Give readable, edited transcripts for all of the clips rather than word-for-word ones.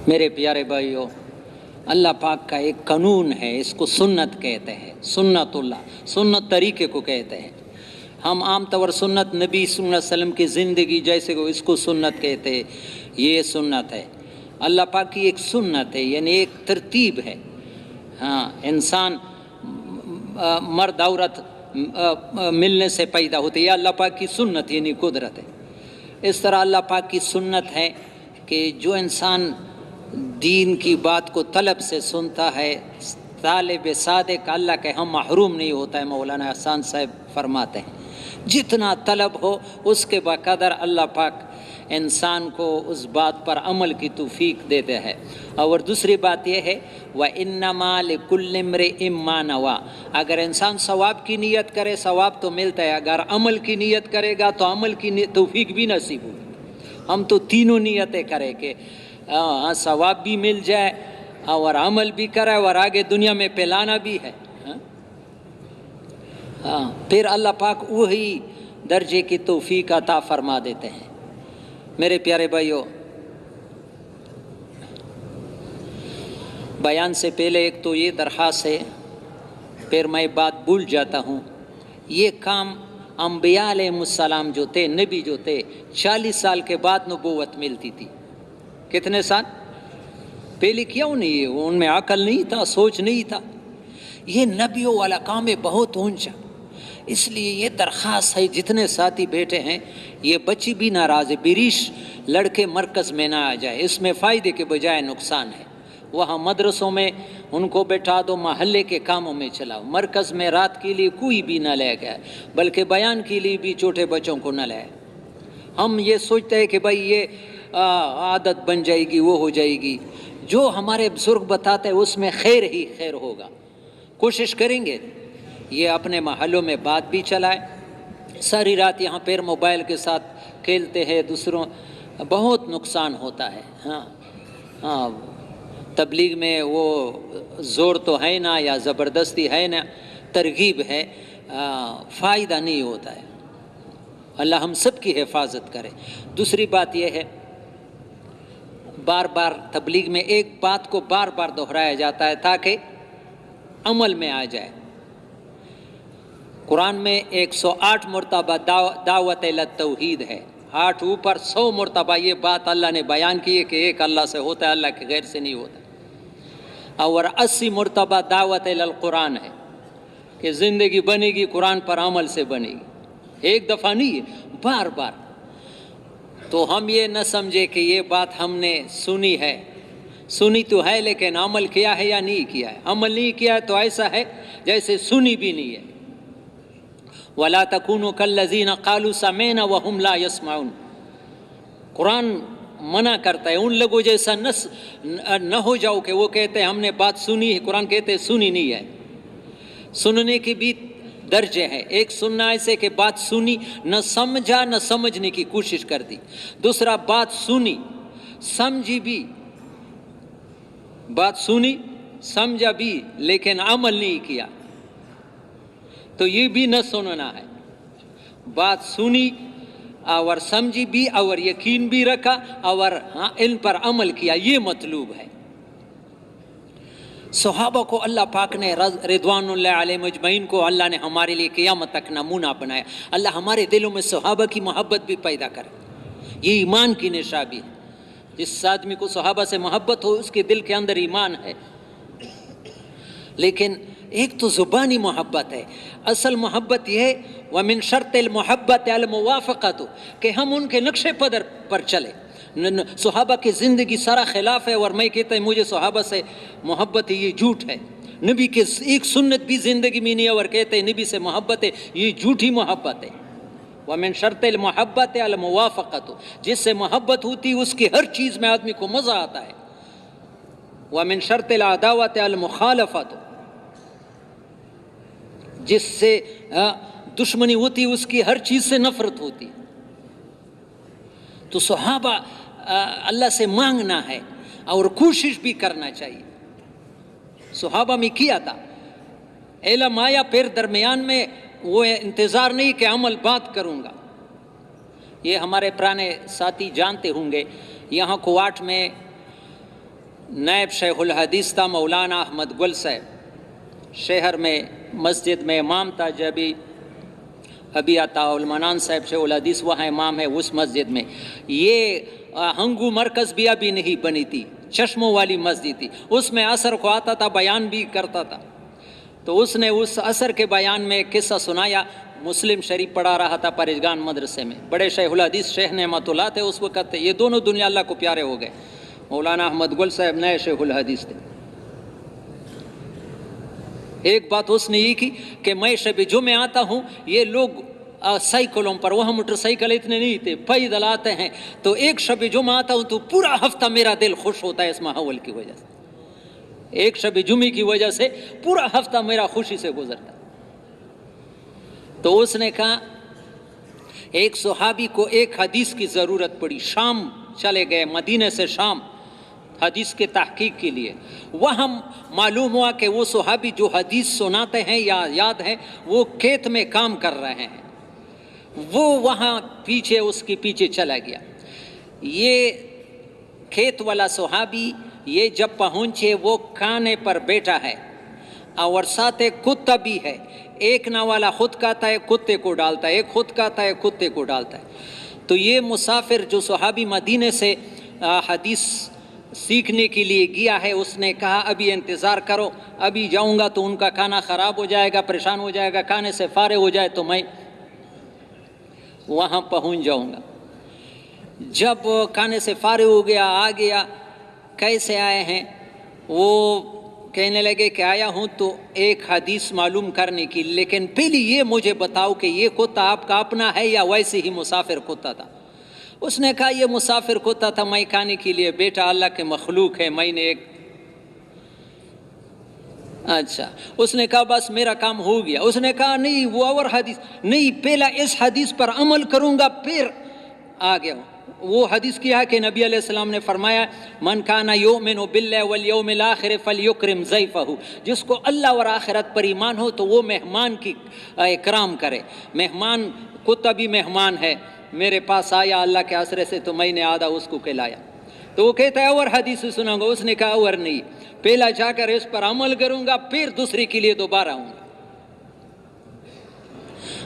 میرے پیارے بھائیوں، اللہ پاک کا ایک قانون ہے، اس کو سنت کہتے ہیں، سنت اللہ، سنت طریقے کو کہتے ہیں۔ ہم عام طور سنت نبی صلی اللہ علیہ وسلم کی زندگی جیسے کہ اس کو سنت کہتے ہیں، یہ سنت ہے۔ اللہ پاک کی ایک سنت ہے، یعنی ایک ترتیب ہے۔ ہاں، انسان مرد عورت ملنے سے پیدا ہوتے، یہ اللہ پاک کی سنت یعنی قدرت ہے۔ اس طرح اللہ پاک کی سنت ہے کہ جو انسان دین کی بات کو طلب سے سنتا ہے، طالب صادق اللہ کے ہم محروم نہیں ہوتا ہے۔ مولانا احسان صاحب فرماتے ہیں جتنا طلب ہو اس کے بقدر اللہ پاک انسان کو اس بات پر عمل کی توفیق دیتے ہیں۔ اور دوسری بات یہ ہے وَإِنَّمَا لِكُلِّ امْرِئٍ مَّا نَوَىٰ، اگر انسان ثواب کی نیت کرے ثواب تو ملتا ہے، اگر عمل کی نیت کرے گا تو عمل کی توفیق بھی نصیب ہوگی۔ ہم تو تینوں نیتیں کریں کہ ثواب بھی مل جائے اور عمل بھی کرے اور آگے دنیا میں پھیلانا بھی ہے۔ پھر اللہ پاک وہی درجے کی توفیق عطا فرما دیتے ہیں۔ میرے پیارے بھائیوں، بیان سے پہلے ایک تو یہ درخواست ہے، پھر میں بات بھول جاتا ہوں، یہ کام انبیاء علیہ السلام جو تھے، نبی جو تھے، 40 سال کے بعد نبوت ملتی تھی۔ کتنے سال پہلے کیوں نہیں ہے؟ ان میں عقل نہیں تھا، سوچ نہیں تھا۔ یہ نبیوں والا کام ہے بہت اونچا، اس لیے یہ درخواست ہے جتنے ساتھی بیٹھے ہیں، یہ بچی بھی ناراض ہے، بریش لڑکے مرکز میں نہ آ جائے، اس میں فائدے کے بجائے نقصان ہے۔ وہاں مدرسوں میں ان کو بیٹھا دو، محلے کے کاموں میں چلاؤ، مرکز میں رات کے لیے کوئی بھی نہ لے گیا، بلکہ بیان کے لیے بھی چھوٹے بچوں کو نہ لائے۔ ہم یہ سوچتے ہیں کہ بھائی یہ عادت بن جائے گی، وہ ہو جائے گی۔ جو ہمارے بزرگ بتاتے ہیں اس میں خیر ہی خیر ہوگا۔ کوشش کریں گے یہ اپنے محلوں میں بات بھی چلائے۔ ساری رات یہاں پیر موبائل کے ساتھ کھیلتے ہیں، دوسروں بہت نقصان ہوتا ہے۔ ہاں، تبلیغ میں وہ زور تو ہے نا، یا زبردستی ہے نا، ترغیب ہے، فائدہ نہیں ہوتا ہے۔ اللہ ہم سب کی حفاظت کرے۔ دوسری بات یہ ہے، بار بار تبلیغ میں ایک بات کو بار بار دہرایا جاتا ہے تاکہ عمل میں آ جائے۔ قرآن میں 108 مرتبہ دعوت الی التوحید ہے، 8 اوپر 100 مرتبہ یہ بات اللہ نے بیان کی ہے کہ ایک اللہ سے ہوتا ہے، اللہ کے غیر سے نہیں ہوتا۔ اور 80 مرتبہ دعوت الی القرآن ہے کہ زندگی بنے گی قرآن پر عمل سے بنے گی، ایک دفعہ نہیں ہے، بار بار۔ تو ہم یہ نہ سمجھے کہ یہ بات ہم نے سنی ہے، سنی تو ہے لیکن عمل کیا ہے یا نہیں کیا ہے؟ عمل نہیں کیا ہے تو ایسا ہے جیسے سنی بھی نہیں ہے۔ وَلَا تَكُونُوا كَالَّذِينَ قَالُوا سَمِعْنَا وَهُمْ لَا يَسْمَعُونَ، قرآن منع کرتا ہے ان لوگوں جیسا نہ ہو جاؤ کہ وہ کہتے ہیں ہم نے بات سنی ہے، قرآن کہتے ہیں سنی نہیں ہے۔ سننے کی بھی درجے ہیں، ایک سننا ایسے کہ بات سنی، نہ سمجھا نہ سمجھنے کی کوشش کر دی۔ دوسرا بات سنی، سمجھی بھی، بات سنی سمجھا بھی لیکن عمل نہیں کیا، تو یہ بھی نہ سننا ہے۔ بات سنی اور سمجھی بھی اور یقین بھی رکھا اور ان پر عمل کیا، یہ مطلوب ہے۔ صحابہ کو اللہ پاک نے رضوان اللہ علیہ مجمعین کو اللہ نے ہمارے لیے قیامت تک نمونہ بنایا۔ اللہ ہمارے دلوں میں صحابہ کی محبت بھی پیدا کرے، یہ ایمان کی نشانی ہے۔ جس آدمی کو صحابہ سے محبت ہو اس کے دل کے اندر ایمان ہے۔ لیکن ایک تو زبانی محبت ہے، اصل محبت یہ ہے وَمِن شرط المحبت الموافقت، کہ ہم ان کے نقش قدر پر چلے۔ صحابہ کی زندگی سارا خلاف ہے اور میں کہتا ہوں مجھے صحابہ سے محبت ہے، یہ جھوٹ ہے۔ نبی کے ایک سنت بھی زندگی میں نہیں ہے اور کہتے ہیں نبی سے محبت ہے، یہ جھوٹی محبت ہے۔ وَمِن شرط المحبت الموافقت، جس سے محبت ہوتی اس کی ہر چیز میں آدمی کو مزہ آتا ہے۔ وَمِن شرط العداوت المخالفت، جس سے دشمنی ہوتی اس کی ہر چیز سے نفرت ہوتی۔ تو صحابہ اللہ سے مانگنا ہے اور کوشش بھی کرنا چاہیے۔ صحابہ میں کیا تھا، علم آیا پھر درمیان میں وہ انتظار نہیں کہ عمل بات کروں گا۔ یہ ہمارے پرانے ساتھی جانتے ہوں گے، یہاں کوواٹ میں نائب شیخ الحدیث تھا مولانا احمد گل صاحب، شہر میں مسجد میں امام تھا. ابھی عطا المنان صاحب شیخ الحدیث وہاں امام ہے اس مسجد میں. یہ ہنگو مرکز بھی ابھی نہیں بنی تھی، چشموں والی مسجد تھی، اس میں عصر کو آتا تھا، بیان بھی کرتا تھا. تو اس نے اس عصر کے بیان میں ایک قصہ سنایا. مسلم شریف پڑھا رہا تھا پرجگان مدرسے میں. بڑے شیخ الحدیث شیخ نعمت اللہ تھے اس وقت، یہ دونوں دنیا اللہ کو پیارے ہو گئے. مولانا احمد گل صاحب نئے شیخ الحدیث تھے. ایک بات اس نے یہ کی کہ میں شب جمعہ آتا ہوں، یہ لوگ سائیکلوں پر، وہاں موٹر سائیکل اتنے نہیں تھے، پیدل آتے ہیں، تو ایک شب جمعہ آتا ہوں تو پورا ہفتہ میرا دل خوش ہوتا ہے اس ماحول کی وجہ سے. ایک شب جمعہ کی وجہ سے پورا ہفتہ میرا خوشی سے گزرتا. تو اس نے کہا ایک صحابی کو ایک حدیث کی ضرورت پڑی، شام چلے گئے، مدینے سے شام حدیث کے تحقیق کے لیے. وہاں معلوم ہوا کہ وہ صحابی جو حدیث سناتے ہیں یا یاد ہے وہ کھیت میں کام کر رہے ہیں. وہ وہاں پیچھے اس کے پیچھے چلا گیا. یہ کھیت والا صحابی یہ جب پہنچے وہ کھانے پر بیٹھا ہے اور ساتھ ایک کتا بھی ہے. ایک نا والا خود کھاتا ہے کتے کو ڈالتا ہے، ایک خود کھاتا ہے کتے کو ڈالتا ہے. تو یہ مسافر جو صحابی مدینے سے حدیث سیکھنے کے لیے گیا ہے، اس نے کہا ابھی انتظار کرو، ابھی جاؤں گا تو ان کا کھانا خراب ہو جائے گا، پریشان ہو جائے گا، کھانے سے فارغ ہو جائے تو میں وہاں پہنچ جاؤں گا. جب کھانے سے فارغ ہو گیا، آ گیا، کیسے آئے ہیں؟ وہ کہنے لگے کہ آیا ہوں تو ایک حدیث معلوم کرنے کی، لیکن پہلے یہ مجھے بتاؤ کہ یہ کتا آپ کا اپنا ہے یا ویسے ہی مسافر کتا تھا؟ اس نے کہا یہ مسافر کتا تھا، میں کھانے کے لیے بیٹا، اللہ کے مخلوق ہے، میں نے ایک. اچھا. اس نے کہا بس میرا کام ہو گیا. اس نے کہا نہیں وہ اور حدیث نہیں، پہلا اس حدیث پر عمل کروں گا پھر آ گیا. وہ حدیث کیا کہ نبی علیہ السلام نے فرمایا من کان یؤمن باللہ والیوم الآخر فلیکرم ضیفہ، جس کو اللہ اور آخرت پر ایمان ہو تو وہ مہمان کی اکرام کرے. مہمان کتا بھی مہمان ہے، میرے پاس آیا اللہ کے آسرے سے تو میں نے آدھا اس کو کھلایا. تو وہ کہتا ہے اور حدیث سناؤں گا. اس نے کہا اور نہیں، پہلا جا کر اس پر عمل کروں گا پھر دوسری کے لیے دوبارہ آؤں گا.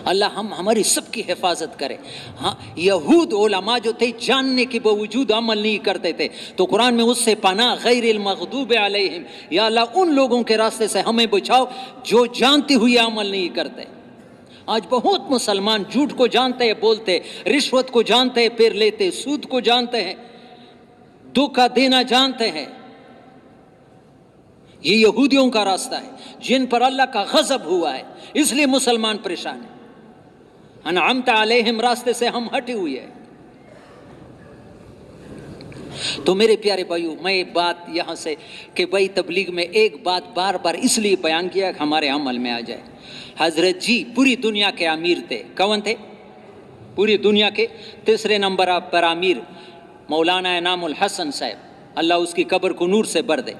اللہ ہماری سب کی حفاظت کرے. ہاں یہود علماء جو تھے جاننے کے باوجود عمل نہیں کرتے تھے، تو قرآن میں اس سے پناہ غیر المغضوب علیہم، یا اللہ ان لوگوں کے راستے سے ہمیں بچاؤ جو جانتے ہوئے عمل نہیں کرتے. آج بہت مسلمان جھوٹ کو جانتے ہیں بولتے، رشوت کو جانتے ہیں پھر لیتے، سود کو جانتے ہیں، دھوکہ دینا جانتے ہیں. یہ یہودیوں کا راستہ ہے جن پر اللہ کا غضب ہوا ہے، اس لیے مسلمان پریشان ہیں. انعمت علیہم راستے سے ہم ہٹے ہوئے ہیں. تو میرے پیارے بھائیو، میں بات یہاں سے کہ بھائی تبلیغ میں ایک بات بار بار اس لیے بیان کیا کہ ہمارے عمل میں آ جائے. حضرت جی پوری دنیا کے امیر تھے. کون تھے؟ پوری دنیا کے تیسرے نمبر پر امیر مولانا انعام الحسن صاحب، اللہ اس کی قبر کو نور سے بھر دے.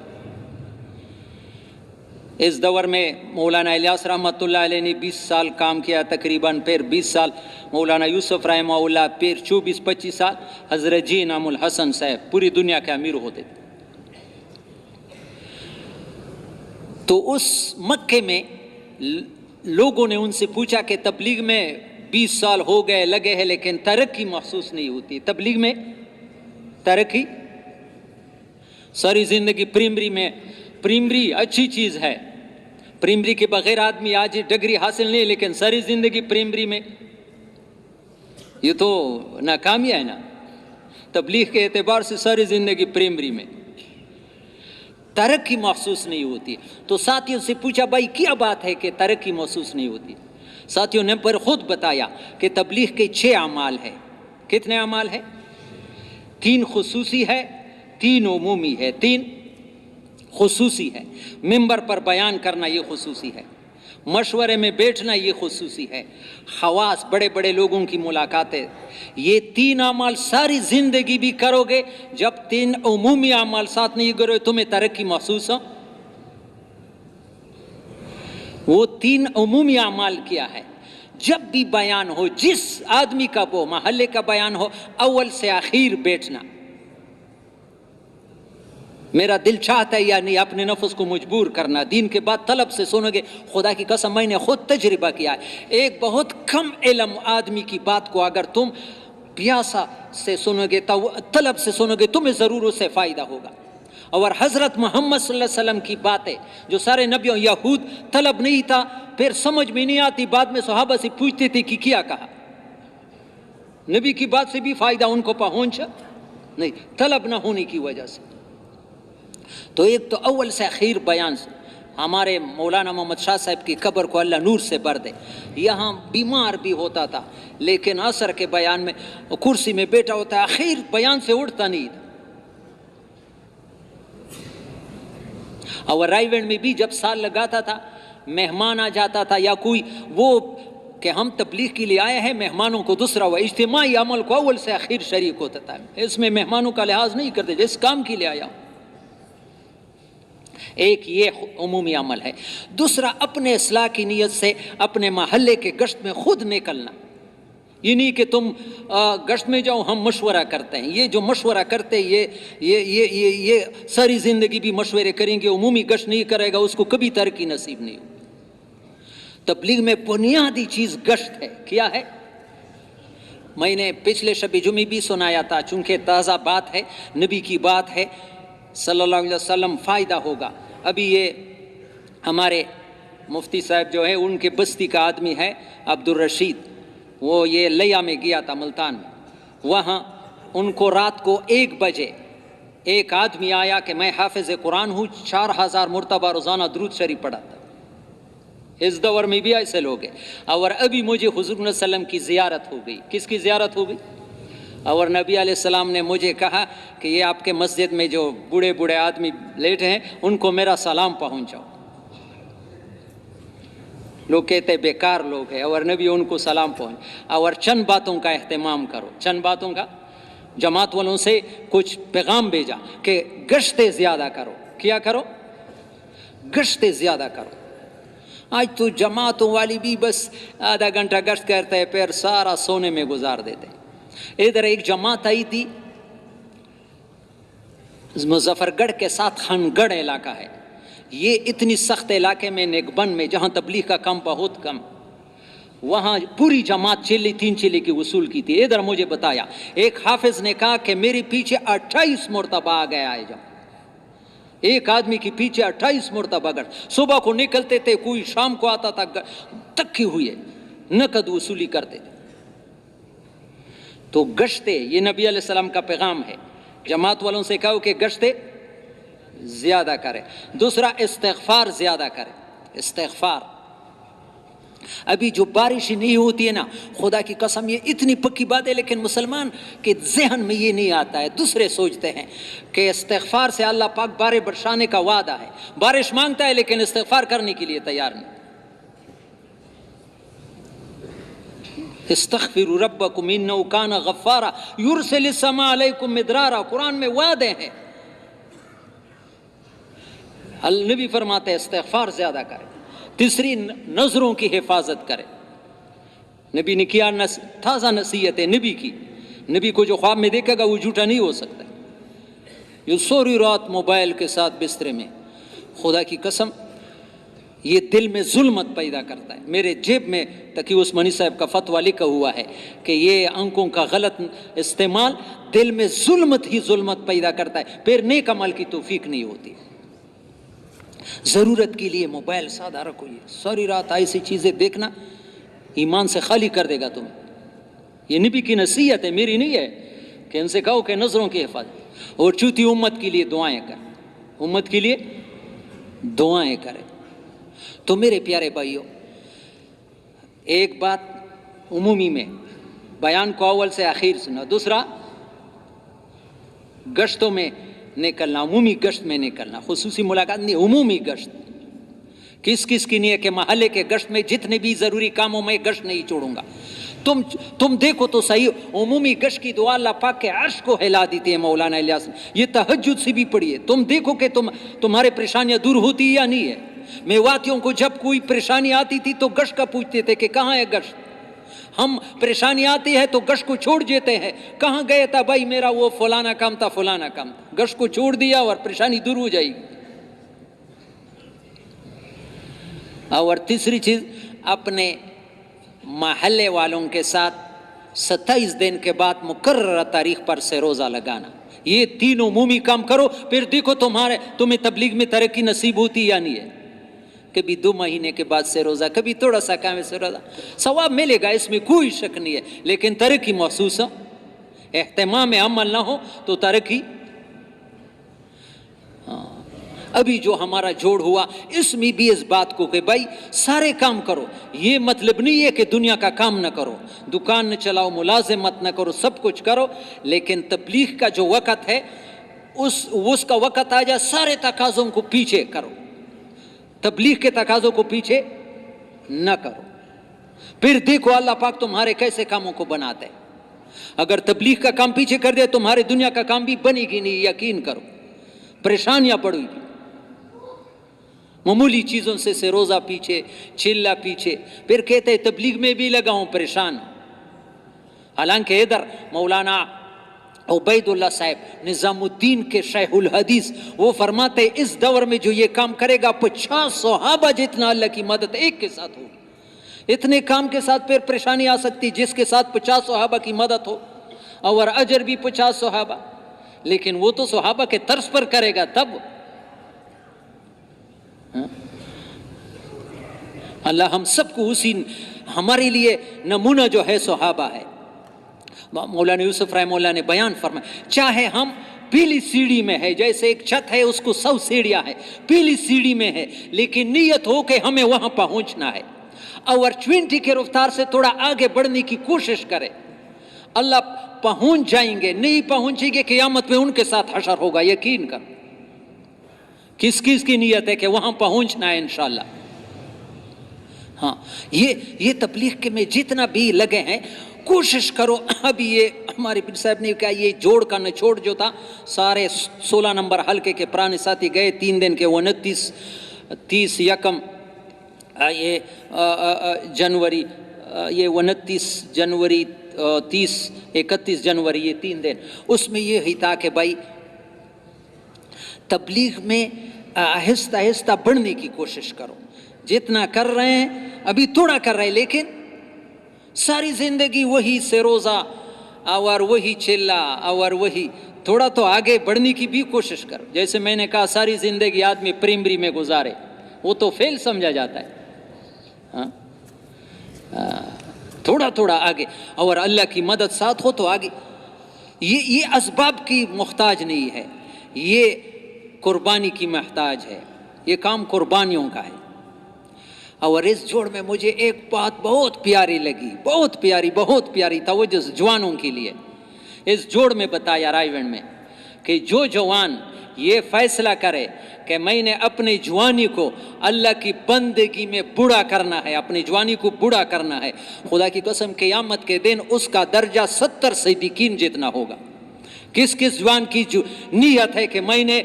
اس دور میں مولانا الیاس رحمۃ اللہ علیہ نے 20 سال کام کیا تقریباً، پھر 20 سال مولانا یوسف رحمہ اللہ، پھر 24-25 سال حضرت جی انعام الحسن صاحب پوری دنیا کے امیر ہوتے تھے. تو اس مکے میں لوگوں نے ان سے پوچھا کہ تبلیغ میں 20 سال ہو گئے لگے ہیں لیکن ترقی محسوس نہیں ہوتی، تبلیغ میں ترقی؟ ساری زندگی پریمری اچھی چیز ہے، پریمری کے بغیر آدمی آج ڈگری حاصل نہیں، لیکن ساری زندگی پریمری میں، یہ تو ناکامی ہے نا. تبلیغ کے اعتبار سے ساری زندگی پریمری میں، ترقی محسوس نہیں ہوتی. تو ساتھیوں سے پوچھا بھائی کیا بات ہے کہ ترقی محسوس نہیں ہوتی؟ ساتھیوں نے پر خود بتایا کہ تبلیغ کے 6 اعمال ہیں. کتنے اعمال ہیں؟ 3 خصوصی ہے، 3 عمومی ہے. 3 خصوصی ہے، ممبر پر بیان کرنا یہ خصوصی ہے، مشورے میں بیٹھنا یہ خصوصی ہے، خواص بڑے بڑے لوگوں کی ملاقاتیں. یہ 3 اعمال ساری زندگی بھی کرو گے، جب 3 عمومی اعمال ساتھ نہیں کرو تمہیں ترقی محسوس ہو. وہ 3 عمومی اعمال کیا ہے؟ جب بھی بیان ہو، جس آدمی کا وہ محلے کا بیان ہو، اول سے آخر بیٹھنا. میرا دل چاہتا ہے یا نہیں اپنے نفس کو مجبور کرنا. دین کے بعد طلب سے سنو گے, خدا کی قسم میں نے خود تجربہ کیا ہے. ایک بہت کم علم آدمی کی بات کو اگر تم پیاسا سے سنو گے, طلب سے سنو گے, تمہیں ضرور اس سے فائدہ ہوگا. اور حضرت محمد صلی اللہ علیہ وسلم کی باتیں جو سارے نبیوں, یہود طلب نہیں تھا, پھر سمجھ میں نہیں آتی, بعد میں صحابہ سے پوچھتے تھے کہ کیا کہا. نبی کی بات سے بھی فائدہ ان کو پہنچا نہیں, طلب نہ ہونے کی وجہ سے. تو ایک تو اول سے اخیر بیان سے, ہمارے مولانا محمد شاہ صاحب کی قبر کو اللہ نور سے بھر دے, یہاں بیمار بھی ہوتا تھا لیکن عصر کے بیان میں کرسی میں بیٹھا ہوتا ہے, اخیر بیان سے اٹھتا نہیں تھا. اور رائے گنج میں بھی جب سال لگاتا تھا, مہمان آ جاتا تھا یا کوئی وہ کہ ہم تبلیغ کے لیے آئے ہیں, مہمانوں کو دوسرا وہ اجتماعی عمل کو اول سے اخیر شریک ہوتا تھا. اس میں مہمانوں کا لحاظ نہیں کرتے, جس کام کے لیے آیا ہوں. ایک یہ عمومی عمل ہے. دوسرا اپنے اصلاح کی نیت سے اپنے محلے کے گشت میں خود نکلنا. یہ نہیں کہ تم گشت میں جاؤ, ہم مشورہ کرتے ہیں. یہ جو مشورہ کرتے یہ ساری زندگی بھی مشورے کریں گے, عمومی گشت نہیں کرے گا, اس کو کبھی ترقی نصیب نہیں ہو. تبلیغ میں بنیادی چیز گشت ہے. کیا ہے؟ میں نے پچھلے شب جمعہ بھی سنایا تھا, چونکہ تازہ بات ہے, نبی کی بات ہے صلی اللہ علیہ وسلم, فائدہ ہوگا. ابھی یہ ہمارے مفتی صاحب جو ہے ان کے بستی کا آدمی ہے عبدالرشید, وہ یہ لیا میں گیا تھا ملتان میں. وہاں ان کو رات کو 1 بجے ایک آدمی آیا کہ میں حافظ قرآن ہوں, 4000 مرتبہ روزانہ درود شریف پڑھاتا. اس دور میں بھی ایسے لوگ ہیں. اور ابھی مجھے حضور صلی اللہ علیہ وسلم کی زیارت ہو گئی. کس کی زیارت ہو گئی؟ اور نبی علیہ السلام نے مجھے کہا کہ یہ آپ کے مسجد میں جو بوڑھے بوڑھے آدمی لیٹے ہیں ان کو میرا سلام پہنچاؤ. لوگ کہتے بیکار لوگ ہیں, اور نبی ان کو سلام پہنچ. اور چند باتوں کا اہتمام کرو, چند باتوں کا. جماعت والوں سے کچھ پیغام بھیجا کہ گشتیں زیادہ کرو. کیا کرو؟ گشتیں زیادہ کرو. آج تو جماعتوں والی بھی بس آدھا گھنٹہ گشت کرتے ہیں, پھر سارا سونے میں گزار دیتے. ادھر ایک جماعت آئی تھی, مظفر گڑھ کے ساتھ خانگڑھ علاقہ ہے. یہ اتنی سخت علاقے میں نیکبند میں جہاں تبلیغ کا کام بہت کم, وہاں پوری جماعت 3 چیلے کی وصول کی تھی. ادھر مجھے بتایا ایک حافظ نے کہا کہ میرے پیچھے 28 مرتبہ آ گیا ہے. جب ایک آدمی کے پیچھے 28 مرتبہ گشت, صبح کو نکلتے تھے, کوئی شام کو آتا تھا, تکی ہوئے نقد وصولی کرتے تھے. تو گشتے, یہ نبی علیہ السلام کا پیغام ہے. جماعت والوں سے کہو کہ گشتے زیادہ کرے. دوسرا استغفار زیادہ کرے. استغفار. ابھی جو بارش نہیں ہوتی ہے نا, خدا کی قسم یہ اتنی پکی بات ہے, لیکن مسلمان کے ذہن میں یہ نہیں آتا ہے. دوسرے سوچتے ہیں کہ استغفار سے اللہ پاک بارش برسانے کا وعدہ ہے. بارش مانگتا ہے لیکن استغفار کرنے کے لیے تیار نہیں. استغفروا ربکم انہ کان غفارا یرسل السماء علیکم مدرارا. قرآن میں وعدے ہیں. النبی فرماتے ہیں استغفار زیادہ کرے. تیسری نظروں کی حفاظت کرے. نبی نے کیا تازہ نصیحت ہے نبی کی. نبی کو جو خواب میں دیکھے گا وہ جھوٹا نہیں ہو سکتا. یہ سوری رات موبائل کے ساتھ بسترے میں, خدا کی قسم یہ دل میں ظلمت پیدا کرتا ہے. میرے جیب میں تقی عثمانی صاحب کا فتویٰ لکھا ہوا ہے کہ یہ آنکھوں کا غلط استعمال دل میں ظلمت ہی ظلمت پیدا کرتا ہے, پھر نیک عمل کی توفیق نہیں ہوتی. ضرورت کے لیے موبائل سادہ رکھو. یہ ساری رات ایسی چیزیں دیکھنا ایمان سے خالی کر دے گا تمہیں. یہ نبی کی نصیحت ہے, میری نہیں ہے, کہ ان سے کہو کہ نظروں کی حفاظت. اور چوتھی امت کے لیے دعائیں کر. امت کے لیے دعائیں کرے. تو میرے پیارے بھائیوں, ایک بات عمومی میں بیان کو اول سے آخر سنا. دوسرا گشتوں میں نکلنا, عمومی گشت میں نکلنا. خصوصی ملاقات نہیں, عمومی گشت. کس کس کی نہیں ہے کہ محلے کے گشت میں جتنے بھی ضروری کاموں میں گشت نہیں چھوڑوں گا. تم دیکھو تو صحیح, عمومی گشت کی دعا اللہ پاک کے عرش کو ہلا دیتی ہے. مولانا الیاس نے یہ تہجد سے بھی پڑھی ہے. تم دیکھو کہ تمہارے پریشانیاں دور ہوتی یا نہیں ہے. میواتیوں کو جب کوئی پریشانی آتی تھی تو گشت کا پوچھتے تھے کہ کہاں ہے گشت. ہم پریشانی آتی ہے تو گشت کو چھوڑ دیتے ہیں. کہاں گئے تھا بھائی میرا وہ فلانا کام تھا فلانا کام تھا, گشت کو چھوڑ دیا اور پریشانی دور ہو جائے گی. اور تیسری چیز, اپنے محلے والوں کے ساتھ 27 دن کے بعد مقررہ تاریخ پر سے روزہ لگانا. یہ تین عمومی کام کرو, پھر دیکھو تمہیں تبلیغ میں ترقی نصیب ہوتی یا نہیں ہے. کبھی 2 مہینے کے بعد سے روزہ, کبھی تھوڑا سا کام سے روزہ, ثواب ملے گا, اس میں کوئی شک نہیں ہے, لیکن ترقی محسوس ہو, اہتمام عمل نہ ہو تو ترقی. ابھی جو ہمارا جوڑ ہوا اس میں بھی اس بات کو کہ بھائی سارے کام کرو, یہ مطلب نہیں ہے کہ دنیا کا کام نہ کرو, دکان نہ چلاؤ, ملازمت نہ کرو, سب کچھ کرو, لیکن تبلیغ کا جو وقت ہے اس کا وقت آ جائے سارے تقاضوں کو پیچھے کرو, تبلیغ کے تقاضوں کو پیچھے نہ کرو. پھر دیکھو اللہ پاک تمہارے کیسے کاموں کو بناتے ہیں. اگر تبلیغ کا کام پیچھے کر دے تمہارے دنیا کا کام بھی بنے گی نہیں, یقین کرو, پریشانیاں پڑے گی. معمولی چیزوں سے روزہ پیچھے, چلہ پیچھے, پھر کہتے ہیں تبلیغ میں بھی لگا ہوں پریشان. حالانکہ ادھر مولانا عبید اللہ صاحب نظام الدین کے شیخ الحدیث وہ فرماتے اس دور میں جو یہ کام کرے گا 50 صحابہ جتنا اللہ کی مدد ایک کے ساتھ ہوگی. اتنے کام کے ساتھ پھر پریشانی آ سکتی جس کے ساتھ 50 صحابہ کی مدد ہو, اور اجر بھی 50 صحابہ, لیکن وہ تو صحابہ کے طرز پر کرے گا تب. اللہ ہم سب کو اسی, ہمارے لیے نمونہ جو ہے صحابہ ہے. مولانا یوسف رحمہ اللہ نے بیان فرمایا, چاہے ہم پہلی سیڑھی میں ہے, جیسے ایک چھت ہے اس کو 100 سیڑھیاں ہے, پہلی سیڑھی میں ہے, لیکن نیت ہو کہ ہمیں وہاں پہنچنا ہے, اور 20 کے رفتار سے تھوڑا آگے بڑھنے کی کوشش کرے, اللہ پہنچ جائیں گے. نہیں پہنچیں گے قیامت میں ان کے ساتھ حشر ہوگا, یقین کر. کس کی نیت ہے کہ وہاں پہنچنا ہے انشاءاللہ. ہاں, یہ تبلیغ کے میں جتنا بھی لگے ہیں کوشش کرو. ابھی یہ ہمارے پیر صاحب نے کہا, یہ جوڑ کا نچوڑ جو تھا, سارے 16 نمبر حلقے کے پرانے ساتھی گئے 3 دن کے, 29 30 یکم یہ جنوری, یہ 29 جنوری 30 31 جنوری, یہ 3 دن. اس میں یہ ہی تھا کہ بھائی تبلیغ میں آہستہ آہستہ بڑھنے کی کوشش کرو. جتنا کر رہے ہیں ابھی تھوڑا کر رہے ہیں, لیکن ساری زندگی وہی سے روزہ اور وہی چلہ اور وہی, تھوڑا تو آگے بڑھنے کی بھی کوشش کرو. جیسے میں نے کہا ساری زندگی آدمی پرائمری میں گزارے, وہ تو فیل سمجھا جاتا ہے. تھوڑا تھوڑا آگے, اور اللہ کی مدد ساتھ ہو تو آگے. یہ اسباب کی محتاج نہیں ہے, یہ قربانی کی محتاج ہے, یہ کام قربانیوں کا ہے. اور اس جوڑ میں مجھے ایک بات بہت پیاری لگی, بہت پیاری توجہ جوانوں کے لیے. اس جوڑ میں بتایا رائیونڈ میں کہ جو جوان یہ فیصلہ کرے کہ میں نے اپنی جوانی کو اللہ کی بندگی میں بوڑھا کرنا ہے, اپنی جوانی کو بوڑھا کرنا ہے, خدا کی قسم قیامت کے دن اس کا درجہ 70 صدیقین جتنا ہوگا. کس جوان کی جو نیت ہے کہ میں نے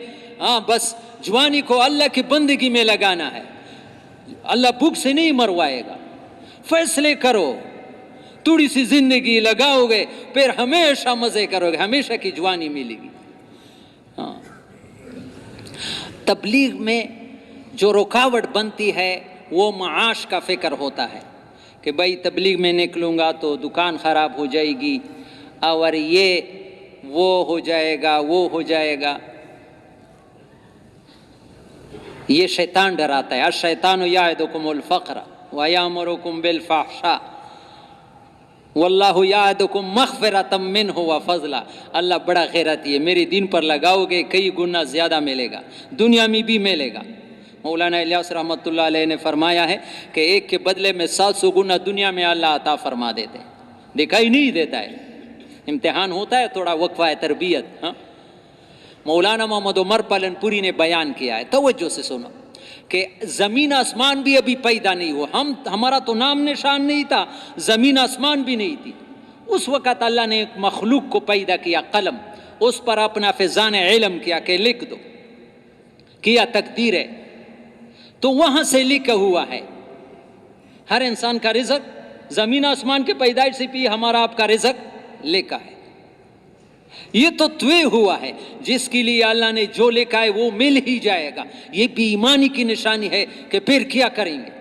بس جوانی کو اللہ کی بندگی میں لگانا ہے, اللہ بھوک سے نہیں مروائے گا. فیصلے کرو, تھوڑی سی زندگی لگاؤ گے, پھر ہمیشہ مزے کرو گے, ہمیشہ کی جوانی ملے گی. تبلیغ میں جو رکاوٹ بنتی ہے وہ معاش کا فکر ہوتا ہے کہ بھائی تبلیغ میں نکلوں گا تو دکان خراب ہو جائے گی, اور یہ وہ ہو جائے گا, وہ ہو جائے گا. یہ شیطان ڈراتا ہے. الشیطان یعدکم الفقر ویامرکم بالفحشاء واللہ یعدکم مغفرۃ منہ وفضلا. اللہ بڑا غیرتی ہے, میرے دین پر لگاؤ گے کئی گنا زیادہ ملے گا, دنیا میں بھی ملے گا. مولانا الیاس رحمۃ اللہ علیہ نے فرمایا ہے کہ ایک کے بدلے میں 700 گنا دنیا میں اللہ عطا فرما دیتے ہیں, دکھائی نہیں دیتا ہے. امتحان ہوتا ہے, تھوڑا وقفہ ہے تربیت. مولانا محمد عمر پالن پوری نے بیان کیا ہے, توجہ سے سنو, کہ زمین آسمان بھی ابھی پیدا نہیں ہوا. ہمارا تو نام نشان نہیں تھا, زمین آسمان بھی نہیں تھی. اس وقت اللہ نے ایک مخلوق کو پیدا کیا, قلم, اس پر اپنا فیضان علم کیا کہ لکھ دو, کیا تقدیر ہے, تو وہاں سے لکھا ہوا ہے ہر انسان کا رزق زمین آسمان کے پیدائش سے بھی ہمارا آپ کا رزق لکھا ہے. یہ تو طے ہوا ہے. جس کے لیے اللہ نے جو لکھا ہے وہ مل ہی جائے گا. یہ بھی ایمانی کی نشانی ہے کہ پھر کیا کریں گے.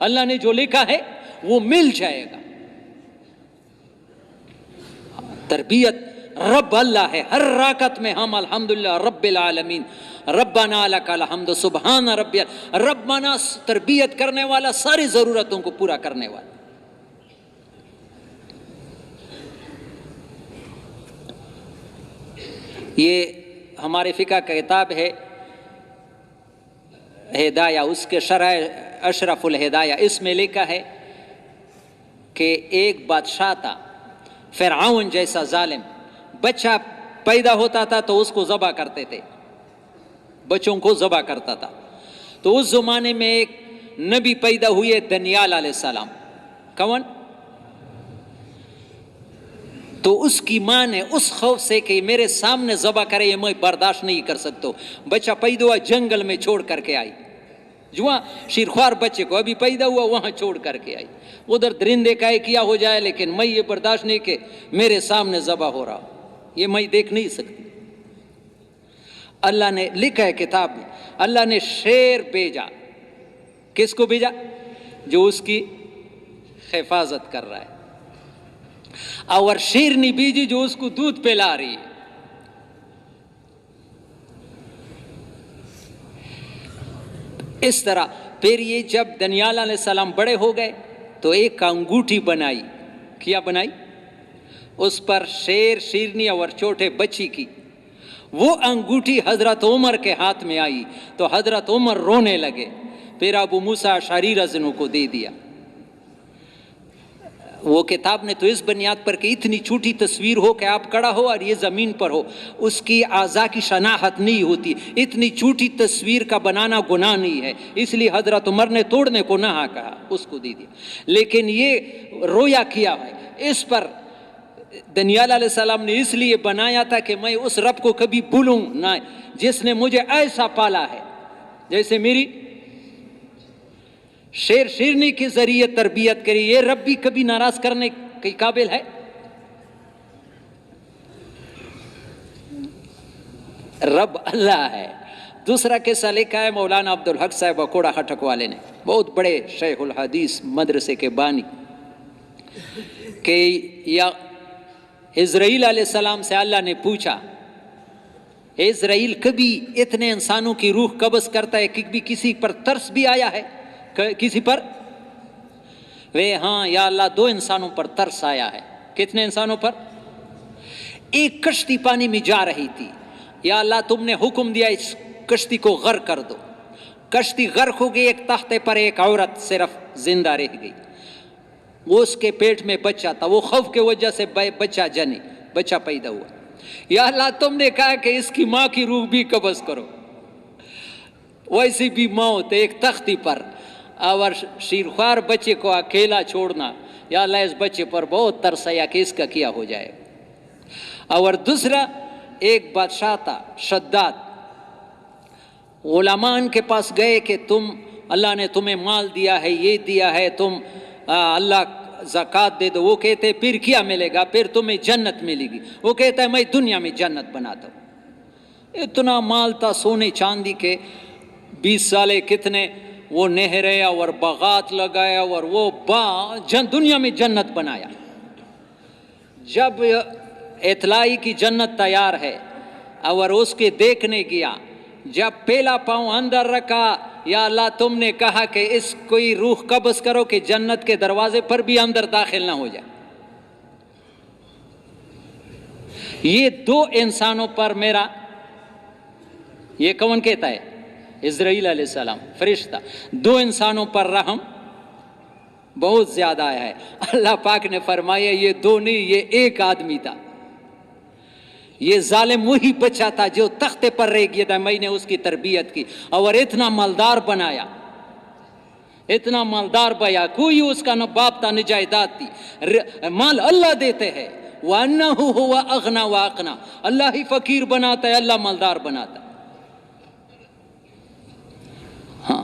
اللہ نے جو لکھا ہے وہ مل جائے گا. تربیت رب اللہ ہے. ہر رکعت میں ہم الحمدللہ رب العالمین ربنا لک الحمد سبحان ربی. ربنا تربیت کرنے والا، ساری ضرورتوں کو پورا کرنے والا. یہ ہمارے فقہ کا کتاب ہے ہدایہ، اس کے شرح اشرف الہدایہ. اس میں لکھا ہے کہ ایک بادشاہ تھا فرعون جیسا ظالم. بچہ پیدا ہوتا تھا تو اس کو ذبح کرتے تھے، بچوں کو ذبح کرتا تھا. تو اس زمانے میں ایک نبی پیدا ہوئے دانیال علیہ السلام. کون؟ تو اس کی ماں نے اس خوف سے کہ میرے سامنے ذبح کرے یہ میں برداشت نہیں کر سکتا. بچہ پیدا ہوا جنگل میں چھوڑ کر کے آئی. جہاں شیرخوار بچے کو ابھی پیدا ہوا وہاں چھوڑ کر کے آئی. ادھر درندے کا کیا ہو جائے لیکن میں یہ برداشت نہیں کہ میرے سامنے ذبح ہو رہا، یہ میں دیکھ نہیں سکتی. اللہ نے لکھا ہے کتاب میں، اللہ نے شیر بھیجا. کس کو بھیجا؟ جو اس کی حفاظت کر رہا ہے. اور شیرنی بھیجی جو اس کو دودھ پلا رہی ہے. اس طرح پھر یہ جب دانیال علیہ السلام بڑے ہو گئے تو ایک انگوٹھی بنائی. کیا بنائی؟ اس پر شیر، شیرنی اور چھوٹے بچی کی. وہ انگوٹھی حضرت عمر کے ہاتھ میں آئی تو حضرت عمر رونے لگے. پھر ابو موسیٰ اشعری رضی اللہ عنہ کو دے دیا. وہ کتاب نے تو اس بنیاد پر کہ اتنی چھوٹی تصویر ہو کہ آپ کھڑا ہو اور یہ زمین پر ہو، اس کی اعضاء کی شناخت نہیں ہوتی. اتنی چھوٹی تصویر کا بنانا گناہ نہیں ہے، اس لیے حضرت عمر نے توڑنے کو نہ کہا، اس کو دے دیا. لیکن یہ رویا کیا ہے. اس پر دانیال علیہ السلام نے اس لیے بنایا تھا کہ میں اس رب کو کبھی بھولوں نہ جس نے مجھے ایسا پالا ہے. جیسے میری شیر شیرنی کے ذریعے تربیت کری، یہ رب بھی کبھی ناراض کرنے کے قابل ہے؟ رب اللہ ہے. دوسرا قصہ لکھا ہے مولانا عبدالحق صاحب اکوڑا خٹک والے نے، بہت بڑے شیخ الحدیث مدرسے کے بانی، کہ یا اسرائیل علیہ السلام سے اللہ نے پوچھا اسرائیل کبھی اتنے انسانوں کی روح قبض کرتا ہے کہ کبھی کسی پر ترس بھی آیا ہے؟ کسی پر؟ وے ہاں یا اللہ 2 انسانوں پر ترس آیا ہے. کتنے انسانوں پر؟ ایک کشتی پانی میں جا رہی تھی، یا اللہ تم نے حکم دیا اس کشتی کو غرق کر دو. کشتی غرق ہو گئی. ایک تختے پر ایک عورت صرف زندہ رہ گئی. وہ اس کے پیٹ میں بچہ تھا. وہ خوف کے وجہ سے بچہ پیدا ہوا. یا اللہ تم نے کہا کہ اس کی ماں کی روح بھی قبض کرو. ویسی بھی موت ایک تختی پر، اور شیرخوار بچے کو اکیلا چھوڑنا. یا اللہ اس بچے پر بہت ترس آیا کہ اس کا کیا ہو جائے. اور دوسرا ایک بادشاہ تھا شداد. علماء کے پاس گئے کہ اللہ نے تمہیں مال دیا ہے، یہ دیا ہے، تم اللہ زکوٰۃ دے دو. وہ کہتے پھر کیا ملے گا؟ پھر تمہیں جنت ملے گی. وہ کہتا ہے میں دنیا میں جنت بناتا ہوں. اتنا مال تھا سونے چاندی کے، 20 سالے کتنے وہ نہریں اور باغات لگایا اور وہ دنیا میں جنت بنایا. جب اطلاعی کی جنت تیار ہے اور اس کے دیکھنے گیا، جب پہلا پاؤں اندر رکھا، یا اللہ تم نے کہا کہ اس کوئی روح قبض کرو کہ جنت کے دروازے پر بھی اندر داخل نہ ہو جائے. یہ 2 انسانوں پر میرا، یہ کون کہتا ہے؟ اسرائیل علیہ السلام فرشتہ. 2 انسانوں پر رحم بہت زیادہ آیا ہے. اللہ پاک نے فرمایا یہ 2 نہیں، یہ ایک آدمی تھا. یہ ظالم وہی بچہ تھا جو تختے پر رہ گیا تھا. میں نے اس کی تربیت کی اور اتنا مالدار بنایا، اتنا مالدار بنایا. کوئی اس کا نہ باپ تھا نہ جائیداد تھی. مال اللہ دیتے ہیں. وَأَنَّهُ هُوَ أَغْنَى وَأَقْنَى. اللہ ہی فقیر بناتا ہے، اللہ مالدار بناتا ہے. ہاں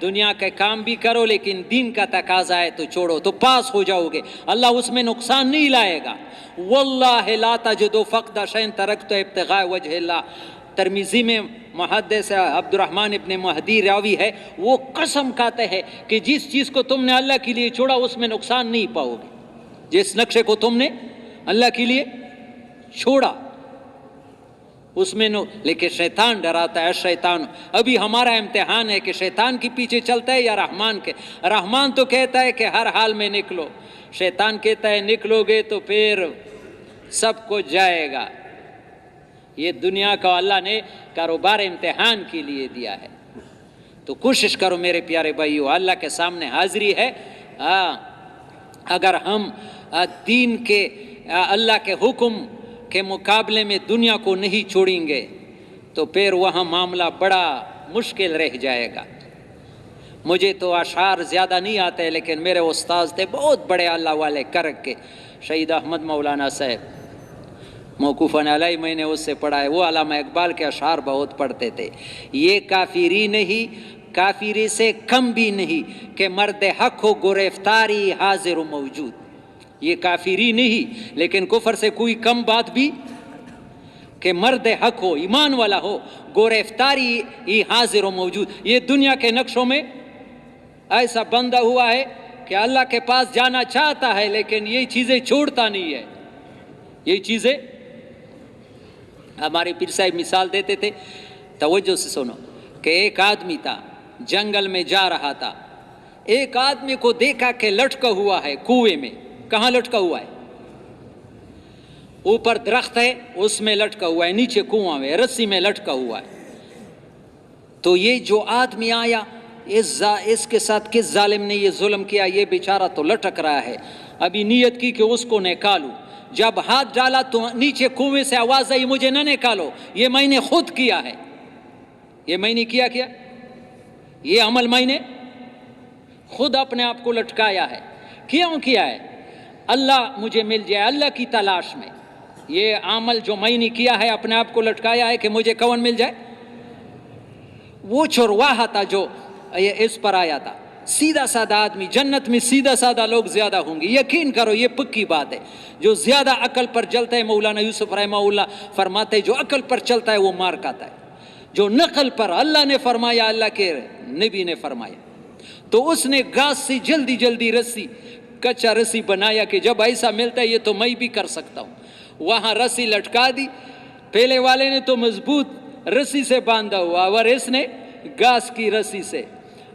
دنیا کے کام بھی کرو لیکن دین کا تقاضا ہے تو چھوڑو تو پاس ہو جاؤ گے، اللہ اس میں نقصان نہیں لائے گا۔ واللہ لا تجد فقد شیء ترکت ابتغاء وجہ اللہ، ترمذی میں محدث عبد الرحمن ابن مہدی راوی ہے، وہ قسم کھاتے ہیں کہ جس چیز کو تم نے اللہ کے لیے چھوڑا اس میں نقصان نہیں پاؤ گے، جس نقشے کو تم نے اللہ کے لیے چھوڑا اس میں لیکن شیطان ڈراتا ہے، شیطان ابھی ہمارا امتحان ہے کہ شیطان کے پیچھے چلتا ہے یا رحمان کے۔ رحمان تو کہتا ہے کہ ہر حال میں نکلو، شیطان کہتا ہے نکلو گے تو پھر سب کچھ جائے گا۔ یہ دنیا کا اللہ نے کاروبار امتحان کے لیے دیا ہے، تو کوشش کرو میرے پیارے بھائیو، اللہ کے سامنے حاضری ہے۔ اگر ہم دین کے اللہ کے حکم کے مقابلے میں دنیا کو نہیں چھوڑیں گے تو پھر وہاں معاملہ بڑا مشکل رہ جائے گا۔ مجھے تو اشعار زیادہ نہیں آتے لیکن میرے استاذ تھے بہت بڑے اللہ والے کرک کے، شہید احمد مولانا صاحب موقوفاً علیہ، میں نے اس سے پڑھا ہے، وہ علامہ اقبال کے اشعار بہت پڑھتے تھے۔ یہ کافری نہیں، کافری سے کم بھی نہیں کہ مرد حق ہو گرفتاری حاضر و موجود۔ یہ کافری نہیں لیکن کفر سے کوئی کم بات بھی کہ مرد حق ہو، ایمان والا ہو، گرفتاری ہی حاضر و موجود۔ یہ دنیا کے نقشوں میں ایسا بندہ ہوا ہے کہ اللہ کے پاس جانا چاہتا ہے لیکن یہ چیزیں چھوڑتا نہیں ہے۔ یہ چیزیں ہمارے پیر صاحب مثال دیتے تھے، توجہ سے سنو، کہ ایک آدمی تھا جنگل میں جا رہا تھا، ایک آدمی کو دیکھا کہ لٹکا ہوا ہے کنویں میں۔ کہاں لٹکا ہوا ہے؟ اوپر درخت ہے اس میں لٹکا ہوا ہے، نیچے کنواں میں رسی میں لٹکا ہوا ہے۔ تو یہ جو آدمی آیا، اس کے ساتھ کس ظالم نے یہ ظلم کیا، یہ بیچارہ تو لٹک رہا ہے۔ ابھی نیت کی کہ اس کو نکالوں، جب ہاتھ ڈالا تو نیچے کنویں سے آواز آئی مجھے نہ نکالو، یہ میں نے خود کیا ہے۔ یہ میں نے کیا یہ عمل میں نے خود اپنے آپ کو لٹکایا ہے۔ کیوں کیا ہے؟ اللہ مجھے مل جائے، اللہ کی تلاش میں۔ یہ عمل جو میں نے کیا ہے اپنے آپ کو لٹکایا ہے کہ مجھے کون مل جائے۔ وہ چرواہا تھا جو اس پر آیا تھا، سیدھا سادہ آدمی، جنت میں سیدھا سادہ لوگ زیادہ ہوں گے، یقین کرو یہ پکی بات ہے۔ جو زیادہ عقل پر چلتا ہے، مولانا یوسف رحمہ اللہ فرماتے ہیں جو عقل پر چلتا ہے وہ مار کھاتا ہے، جو نقل پر اللہ نے فرمایا، اللہ کے نبی نے فرمایا، تو اس نے گھاس سے جلدی جلدی رسی، کچا رسی بنایا کہ جب ایسا ملتا ہے یہ تو میں بھی کر سکتا ہوں۔ وہاں رسی لٹکا دی، پہلے والے نے تو مضبوط رسی سے باندھا ہوا اور اس نے گھاس کی رسی سے،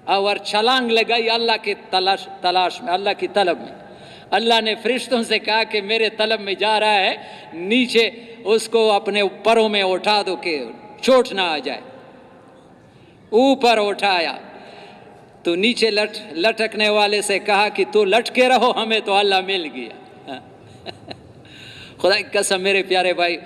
اور چھلانگ لگائی اللہ کے تلاش میں، اللہ کی طلب میں۔ اللہ نے فرشتوں سے کہا کہ میرے طلب میں جا رہا ہے، نیچے اس کو اپنے پروں میں اٹھا دو کہ چوٹ نہ آ جائے۔ اوپر اٹھایا تو نیچے لٹکنے والے سے کہا کہ تو لٹکے رہو، ہمیں تو اللہ مل گیا۔ خدا کی قسم میرے پیارے بھائی،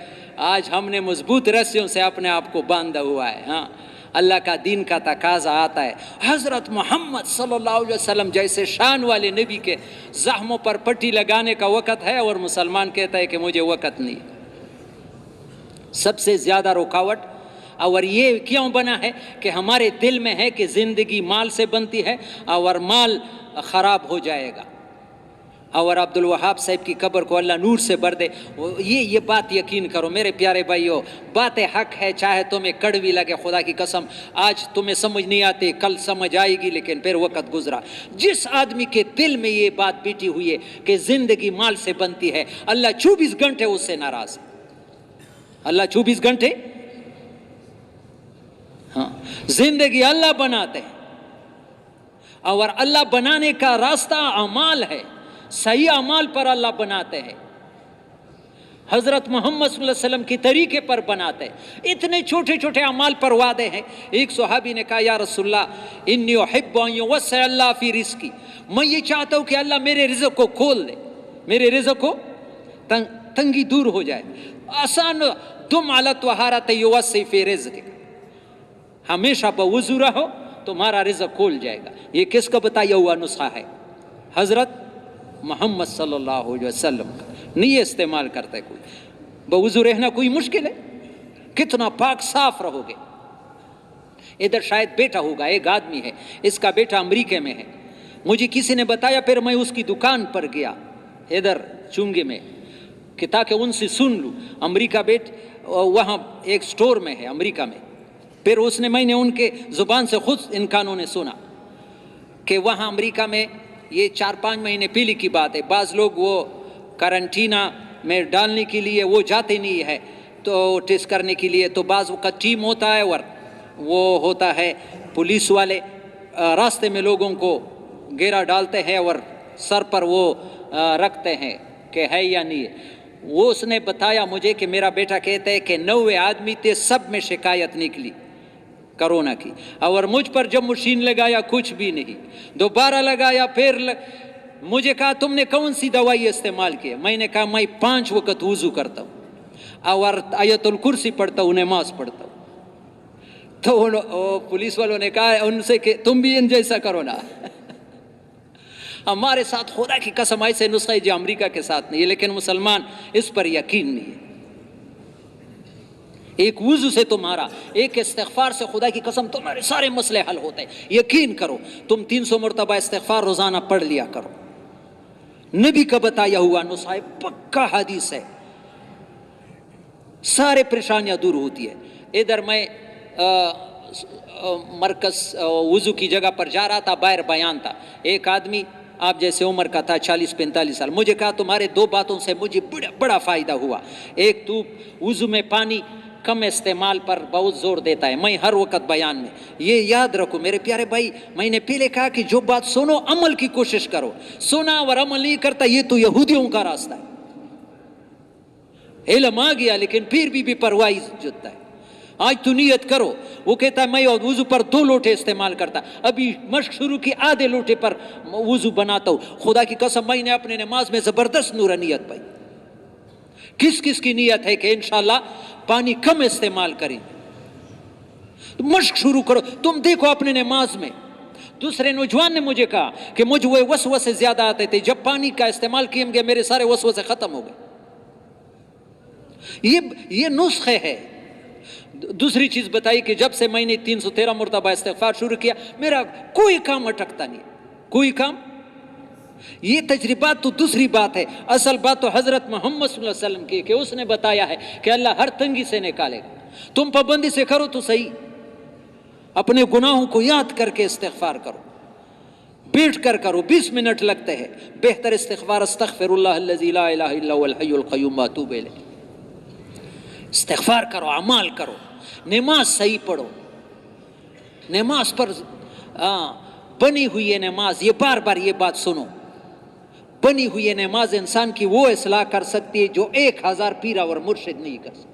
آج ہم نے مضبوط رسیوں سے اپنے آپ کو باندھا ہوا ہے۔ ہاں، اللہ کا دین کا تقاضا آتا ہے۔ حضرت محمد صلی اللہ علیہ وسلم جیسے شان والے نبی کے زخموں پر پٹی لگانے کا وقت ہے اور مسلمان کہتا ہے کہ مجھے وقت نہیں۔ سب سے زیادہ رکاوٹ اور یہ کیوں بنا ہے کہ ہمارے دل میں ہے کہ زندگی مال سے بنتی ہے اور مال خراب ہو جائے گا، اور عبد الوہاب صاحب کی قبر کو اللہ نور سے بھر دے۔ یہ بات یقین کرو میرے پیارے بھائیو، بات حق ہے، چاہے تمہیں کڑوی لگے، خدا کی قسم آج تمہیں سمجھ نہیں آتی، کل سمجھ آئے گی، لیکن پھر وقت گزرا۔ جس آدمی کے دل میں یہ بات بیٹھی ہوئی ہے کہ زندگی مال سے بنتی ہے، اللہ 24 گھنٹے اس سے ناراض ہے۔ اللہ 24 گھنٹے، ہاں، زندگی اللہ بناتے ہیں، اور اللہ بنانے کا راستہ اعمال ہے، صحیح اعمال پر اللہ بناتے ہیں، حضرت محمد صلی اللہ علیہ وسلم کی طریقے پر بناتے ہیں۔ اتنے چھوٹے چھوٹے اعمال پر وعدے ہیں۔ ایک صحابی نے کہا یا رسول اللہ انی احب ان یوسع اللہ فی رزقی، میں یہ چاہتا ہوں کہ اللہ میرے رزق کو کھول دے، میرے رزق کو تنگی دور ہو جائے۔ آسان، دم علی الطہارۃ یوسع فی رزقک، ہمیشہ بوضو رہو تمہارا رزق کھول جائے گا۔ یہ کس کا بتایا ہوا نسخہ ہے؟ حضرت محمد صلی اللہ علیہ وسلم کا، نہیں استعمال کرتے کوئی۔ بوضو رہنا کوئی مشکل ہے؟ کتنا پاک صاف رہو گے، ادھر شاید بیٹا ہوگا، ایک آدمی ہے، اس کا بیٹا امریکہ میں ہے، مجھے کسی نے بتایا، پھر میں اس کی دکان پر گیا ادھر چونگے میں کہ تاکہ ان سے سن لوں امریکہ وہاں ایک سٹور میں ہے امریکہ میں. پھر میں نے ان کے زبان سے خود ان کانوں نے سنا کہ وہاں امریکہ میں یہ 4-5 مہینے پہلے کی بات ہے، بعض لوگ وہ کرنٹینا میں ڈالنے کے لیے وہ جاتے نہیں ہے تو ٹیسٹ کرنے کے لیے، تو بعض کا ٹیم ہوتا ہے اور وہ ہوتا ہے پولیس والے راستے میں لوگوں کو گھیرا ڈالتے ہیں اور سر پر وہ رکھتے ہیں کہ ہے یا نہیں ہے. وہ اس نے بتایا مجھے کہ میرا بیٹا کہتا ہے کہ 90 آدمی تھے، سب میں شکایت نکلی کرونا کی، اور مجھ پر جب مشین لگایا کچھ بھی نہیں، دوبارہ لگایا، پھر مجھے کہا تم نے کون سی دوائی استعمال کی؟ میں نے کہا میں 5 وقت وضو کرتا ہوں اور آیت الکرسی پڑھتا ہوں، نماز پڑھتا ہوں. تو پولیس والوں نے کہا ان سے کہ تم بھی ان جیسا کرو نا. ہمارے ساتھ خدا کی قسم ایسے نسخے جو امریکہ کے ساتھ نہیں ہے، لیکن مسلمان اس پر یقین نہیں ہے. ایک وضو سے تمہارا، ایک استغفار سے خدا کی قسم تمہارے سارے مسئلے حل ہوتے ہیں. یقین کرو، تم 300 مرتبہ استغفار روزانہ پڑھ لیا کرو. نبی کا بتایا ہوا نسخہ پکا حدیث ہے، سارے پریشانیاں دور ہوتی ہے. ادھر میں مرکز وضو کی جگہ پر جا رہا تھا، باہر بیان تھا، ایک آدمی آپ جیسے عمر کا تھا 40-45 سال. مجھے کہا تمہارے 2 باتوں سے مجھے بڑا فائدہ ہوا. ایک تو وضو میں پانی کم استعمال پر بہت زور دیتا ہے، میں ہر وقت بیان میں یہ یاد رکھو میرے پیارے بھائی. میں نے پہلے کہا کہ جو بات سنو عمل کی کوشش کرو، سنا اور عمل نہیں کرتا یہ تو یہودیوں کا راستہ ہے. علم آ گیا لیکن پھر بھی پرواہی جتتا ہے. آج تو نیت کرو. وہ کہتا ہے میں وضو پر 2 لوٹے استعمال کرتا، ابھی مشق شروع کی آدھے لوٹے پر وضو بناتا ہوں. خدا کی قسم میں نے اپنے نماز میں زبردست نورانیت پائی. کس کس کی نیت ہے کہ انشاءاللہ پانی کم استعمال کریں؟ مشق شروع کرو. تم دیکھو اپنے نماز میں. دوسرے نوجوان نے مجھے کہا کہ مجھے وہ وسوسے زیادہ آتے تھے، جب پانی کا استعمال کیے گے میرے سارے وسوسے ختم ہو گئے. یہ نسخے ہے. دوسری چیز بتائی کہ جب سے میں نے 313 مرتبہ استغفار شروع کیا میرا کوئی کام اٹکتا نہیں، کوئی کام. یہ تجربات تو دوسری بات ہے، اصل بات تو حضرت محمد صلی اللہ علیہ وسلم کی کہ اس نے بتایا ہے کہ اللہ ہر تنگی سے نکالے گا. تم پابندی سے کرو تو صحیح. اپنے گناہوں کو یاد کر کے استغفار کرو، بیٹھ کر کرو، 20 منٹ لگتے ہیں. بہتر استغفار استغفر اللہ الذی لا الہ الا هو الحی القیوم واتوب الیہ. استغفار کرو، اعمال کرو، نماز صحیح پڑھو. نماز پر بنی ہوئی ہے نماز، یہ بار بار یہ بات سنو، بنی ہوئی ہے نماز انسان کی وہ اصلاح کر سکتی ہے جو 1000 پیرا اور مرشد نہیں کر سکتے.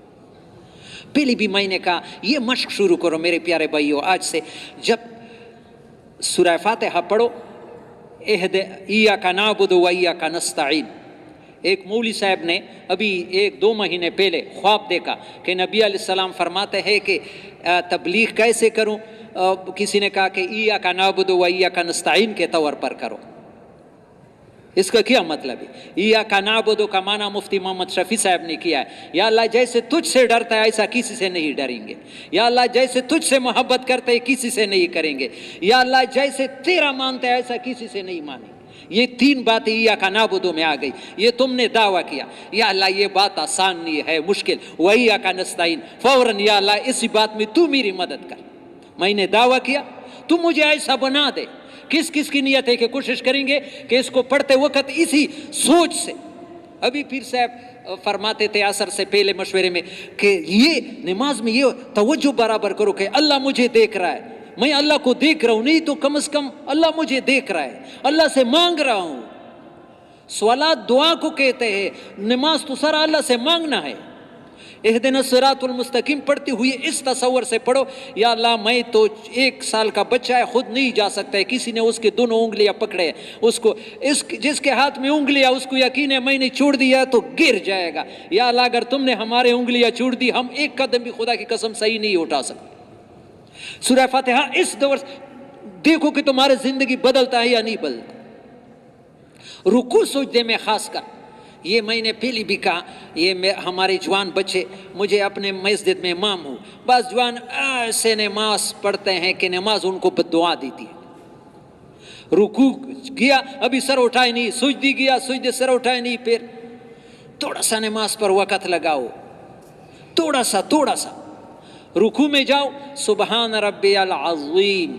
پہلے بھی میں نے کہا یہ مشق شروع کرو میرے پیارے بھائیو. آج سے جب سورہ فاتحہ پڑھو، ایاک نعبد و ایاک نستعین. ایک مولوی صاحب نے ابھی 1-2 مہینے پہلے خواب دیکھا کہ نبی علیہ السلام فرماتے ہیں کہ تبلیغ کیسے کروں. کسی نے کہا کہ ایاک نعبد و ایاک نستعین کے طور پر کرو. اس کا کیا مطلب ہے؟ ایاک نعبد کا معنی مفتی محمد شفیع صاحب نے کیا ہے، یا اللہ جیسے تجھ سے ڈرتا ہے ایسا کسی سے نہیں ڈریں گے. یا اللہ جیسے تجھ سے محبت کرتے ہیں کسی سے نہیں کریں گے. یا اللہ جیسے تیرا مانتے ہیں ایسا کسی سے نہیں مانیں گے. یہ 3 باتیں ایاک نعبد میں آ گئی. یہ تم نے دعویٰ کیا یا اللہ یہ بات آسان نہیں ہے، مشکل. وایاک نستعین، فوراً یا اللہ اسی بات میں تو میری مدد کر. میں نے دعویٰ کیا تو مجھے ایسا بنا دے. کس کس کی نیت ہے کہ کوشش کریں گے کہ اس کو پڑھتے وقت اسی سوچ سے. ابھی پیر صاحب فرماتے تھے عصر سے پہلے مشورے میں کہ یہ نماز میں یہ توجہ برابر کرو کہ اللہ مجھے دیکھ رہا ہے، میں اللہ کو دیکھ رہا ہوں، نہیں تو کم از کم اللہ مجھے دیکھ رہا ہے، اللہ سے مانگ رہا ہوں. سوالات دعا کو کہتے ہیں، نماز تو سارا اللہ سے مانگنا ہے. اہدنا الصراط المستقیم پڑھتے ہوئے اس تصور سے پڑھو، یا اللہ میں تو 1 سال کا بچہ ہے، خود نہیں جا سکتا ہے، کسی نے اس کے دونوں انگلیاں پکڑے، اس کو جس کے ہاتھ میں انگلیاں اس کو یقین ہے میں نے چھوڑ دیا تو گر جائے گا. یا اللہ اگر تم نے ہمارے انگلیاں چھوڑ دی ہم 1 قدم بھی خدا کی قسم صحیح نہیں اٹھا سکتے. سورہ فاتحہ اس دور دیکھو کہ تمہاری زندگی بدلتا ہے یا نہیں بدلتا. رکوع سجدے میں خاص کر یہ میں نے پہلی بھی کہا، یہ ہمارے جوان بچے، مجھے اپنے مسجد میں امام ہوں، بعض جوان ایسے نماز پڑھتے ہیں کہ نماز ان کو بددعا دیتی ہے۔ رکوع گیا ابھی سر اٹھائے نہیں، سجدی گیا سجدے سر اٹھائے نہیں، پھر تھوڑا سا نماز پر وقت لگاؤ، تھوڑا سا رکوع میں جاؤ، سبحان ربی العظیم،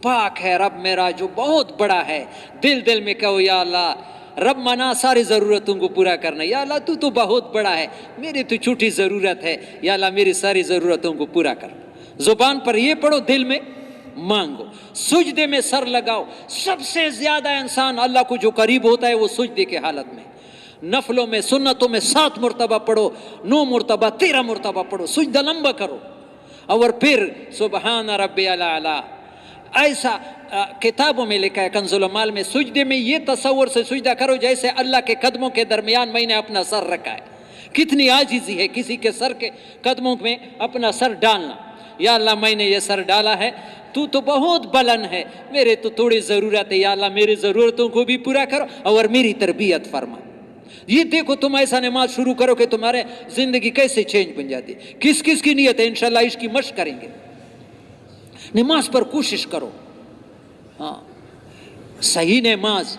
پاک ہے رب میرا جو بہت بڑا ہے، دل میں کہو یا اللہ رب منا ساری ضرورتوں کو پورا کرنا، یا اللہ تو بہت بڑا ہے، میری تو چھوٹی ضرورت ہے، یا اللہ میری ساری ضرورتوں کو پورا کر۔ زبان پر یہ پڑھو، دل میں مانگو، سجدے میں سر لگاؤ۔ سب سے زیادہ انسان اللہ کو جو قریب ہوتا ہے وہ سجدے کے حالت میں، نفلوں میں سنتوں میں 7 مرتبہ پڑھو، 9 مرتبہ 13 مرتبہ پڑھو، سجدہ لمبا کرو، اور پھر سبحان ربی الاعلی۔ ایسا کتابوں میں لکھا ہے کنز المال میں، سجدے میں یہ تصور سے سجدہ کرو جیسے اللہ کے قدموں کے درمیان میں نے اپنا سر رکھا ہے۔ کتنی عاجزی ہے کسی کے سر کے قدموں میں اپنا سر ڈالنا۔ یا اللہ میں نے یہ سر ڈالا ہے، تو بہت بلند ہے، میرے تو تھوڑی ضرورت ہے، یا اللہ میری ضرورتوں کو بھی پورا کرو اور میری تربیت فرما۔ یہ دیکھو تم ایسا نماز شروع کرو کہ تمہارے زندگی کیسے چینج بن جاتی۔ کس کی نیت ہے؟ انشاءاللہ اس کی مشق کریں گے۔ نماز پر کوشش کرو، ہاں صحیح نماز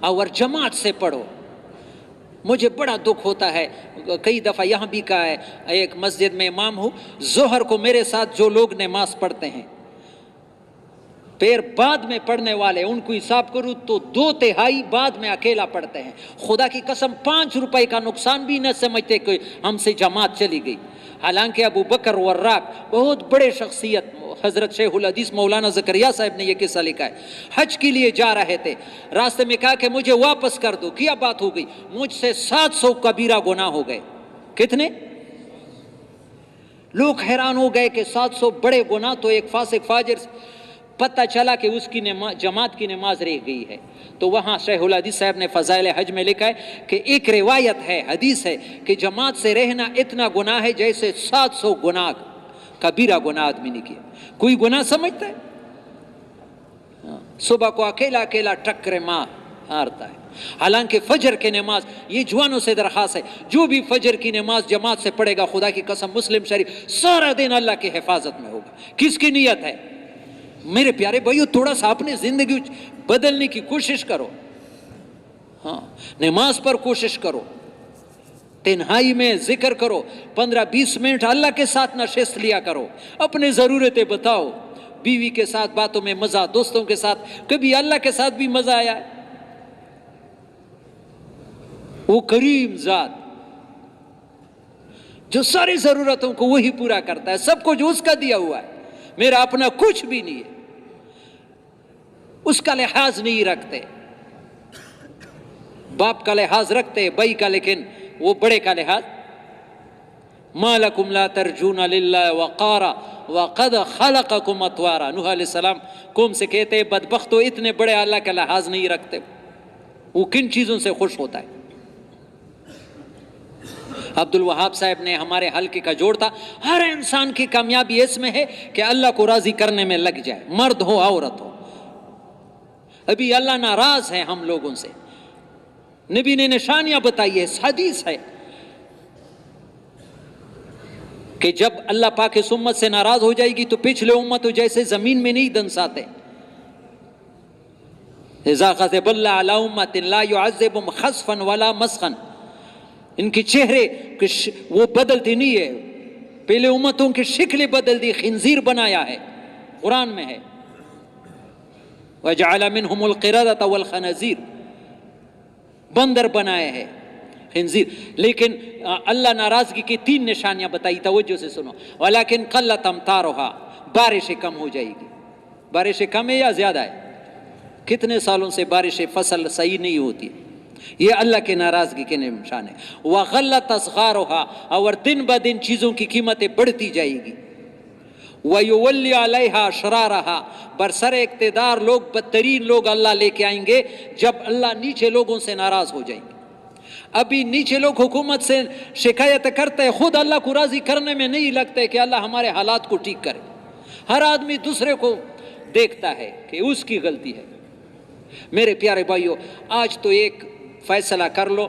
اور جماعت سے پڑھو۔ مجھے بڑا دکھ ہوتا ہے، کئی دفعہ یہاں بھی کہا ہے، ایک مسجد میں امام ہوں، ظہر کو میرے ساتھ جو لوگ نماز پڑھتے ہیں، پھر بعد میں پڑھنے والے ان کو حساب کروں تو 2/3 بعد میں اکیلا پڑھتے ہیں۔ خدا کی قسم 5 روپے کا نقصان بھی نہ سمجھتے کہ ہم سے جماعت چلی گئی۔ حالانکہ ابو بکر وراق بہت بڑے شخصیت، حضرت شیخ الحدیث مولانا زکریا صاحب نے یہ قصہ لکھا ہے، حج کے لیے جا رہے تھے، راستے میں کہا کہ مجھے واپس کر دو، کیا بات ہو گئی؟ مجھ سے 700 کبیرہ گناہ ہو گئے۔ کتنے؟ لوگ حیران ہو گئے کہ 700 بڑے گناہ تو ایک فاسق فاجر، پتہ چلا کہ اس کی جماعت کی نماز رہ گئی ہے۔ تو وہاں شیخ الحدیث صاحب نے فضائل حج میں لکھا ہے کہ ایک روایت ہے، حدیث ہے کہ جماعت سے رہنا اتنا گناہ ہے جیسے 700 گناہ کبیرہ گناہ آدمی نے کیا۔ کوئی گناہ سمجھتا ہے؟ صبح کو اکیلا ٹکرے مارتا ہے۔ حالانکہ فجر کی نماز، یہ جوانوں سے درخواست ہے، جو بھی فجر کی نماز جماعت سے پڑھے گا، خدا کی قسم مسلم شریف سارا دن اللہ کی حفاظت میں ہوگا۔ کس کی نیت ہے؟ میرے پیارے بھائیو، تھوڑا سا اپنی زندگی بدلنے کی کوشش کرو، ہاں نماز پر کوشش کرو، تنہائی میں ذکر کرو، 15-20 منٹ اللہ کے ساتھ نشست لیا کرو، اپنے ضرورتیں بتاؤ، بیوی کے ساتھ باتوں میں مزہ، دوستوں کے ساتھ، کبھی اللہ کے ساتھ بھی مزہ آیا ہے؟ وہ کریم ذات جو ساری ضرورتوں کو وہی پورا کرتا ہے، سب کو جو اس کا دیا ہوا ہے، میرا اپنا کچھ بھی نہیں ہے، اس کا لحاظ نہیں رکھتے۔ باپ کا لحاظ رکھتے، بھائی کا، لیکن وہ بڑے کا لحاظ۔ ما لکم لا ترجون للہ وقارا وقد خلقکم اطوارا، نوح علیہ السلام قوم سے کہتے ہیں بدبختو، اتنے بڑے اللہ کا لحاظ نہیں رکھتے۔ وہ کن چیزوں سے خوش ہوتا ہے؟ عبد الوہاب صاحب نے ہمارے حلقے کا جوڑ تھا، ہر انسان کی کامیابی اس میں ہے کہ اللہ کو راضی کرنے میں لگ جائے، مرد ہو عورت ہو۔ ابھی اللہ ناراض ہے ہم لوگوں سے، نبی نے نشانیاں بتائی ہے، حدیث ہے کہ جب اللہ پاک اس امت سے ناراض ہو جائے گی تو پچھلے امتوں جیسے زمین میں نہیں دنساتے۔ اذا غضب اللہ علی امت لا يعذبهم خسفا ولا مسخا، ان کے چہرے وہ بدلتی نہیں ہے، پہلے امتوں کی شکلیں بدل دی، خنزیر بنایا ہے، قرآن میں ہے وَجَعَلَ مِنْهُمُ الْقِرَدَةَ وَالْخَنَازِيرَ، بندر بنائے ہیں، خنزیر۔ لیکن اللہ ناراضگی کی 3 نشانیاں بتائی، توجہ سے سنو۔ وَلَكِنْ قَلَّتْ أَمْطَارُهَا، بارشیں کم ہو جائے گی۔ بارشیں کم ہے یا زیادہ ہے؟ کتنے سالوں سے بارشیں، فصل صحیح نہیں ہوتی، یہ اللہ کے ناراضگی کے نشان ہے۔ وَغَلَّتْ أَسْعَارُهَا، اور دن بدن چیزوں کی قیمتیں بڑھتی جائے گی۔ وَيُوَلِّ عَلَيْهَا شَرَارَهَا، برسر اقتدار لوگ، بدترین لوگ اللہ لے کے آئیں گے جب اللہ نیچے لوگوں سے ناراض ہو جائیں گے۔ ابھی نیچے لوگ حکومت سے شکایت کرتے ہیں، خود اللہ کو راضی کرنے میں نہیں لگتے کہ اللہ ہمارے حالات کو ٹھیک کرے۔ ہر آدمی دوسرے کو دیکھتا ہے کہ اس کی غلطی ہے۔ میرے پیارے بھائیو، آج تو ایک فیصلہ کر لو،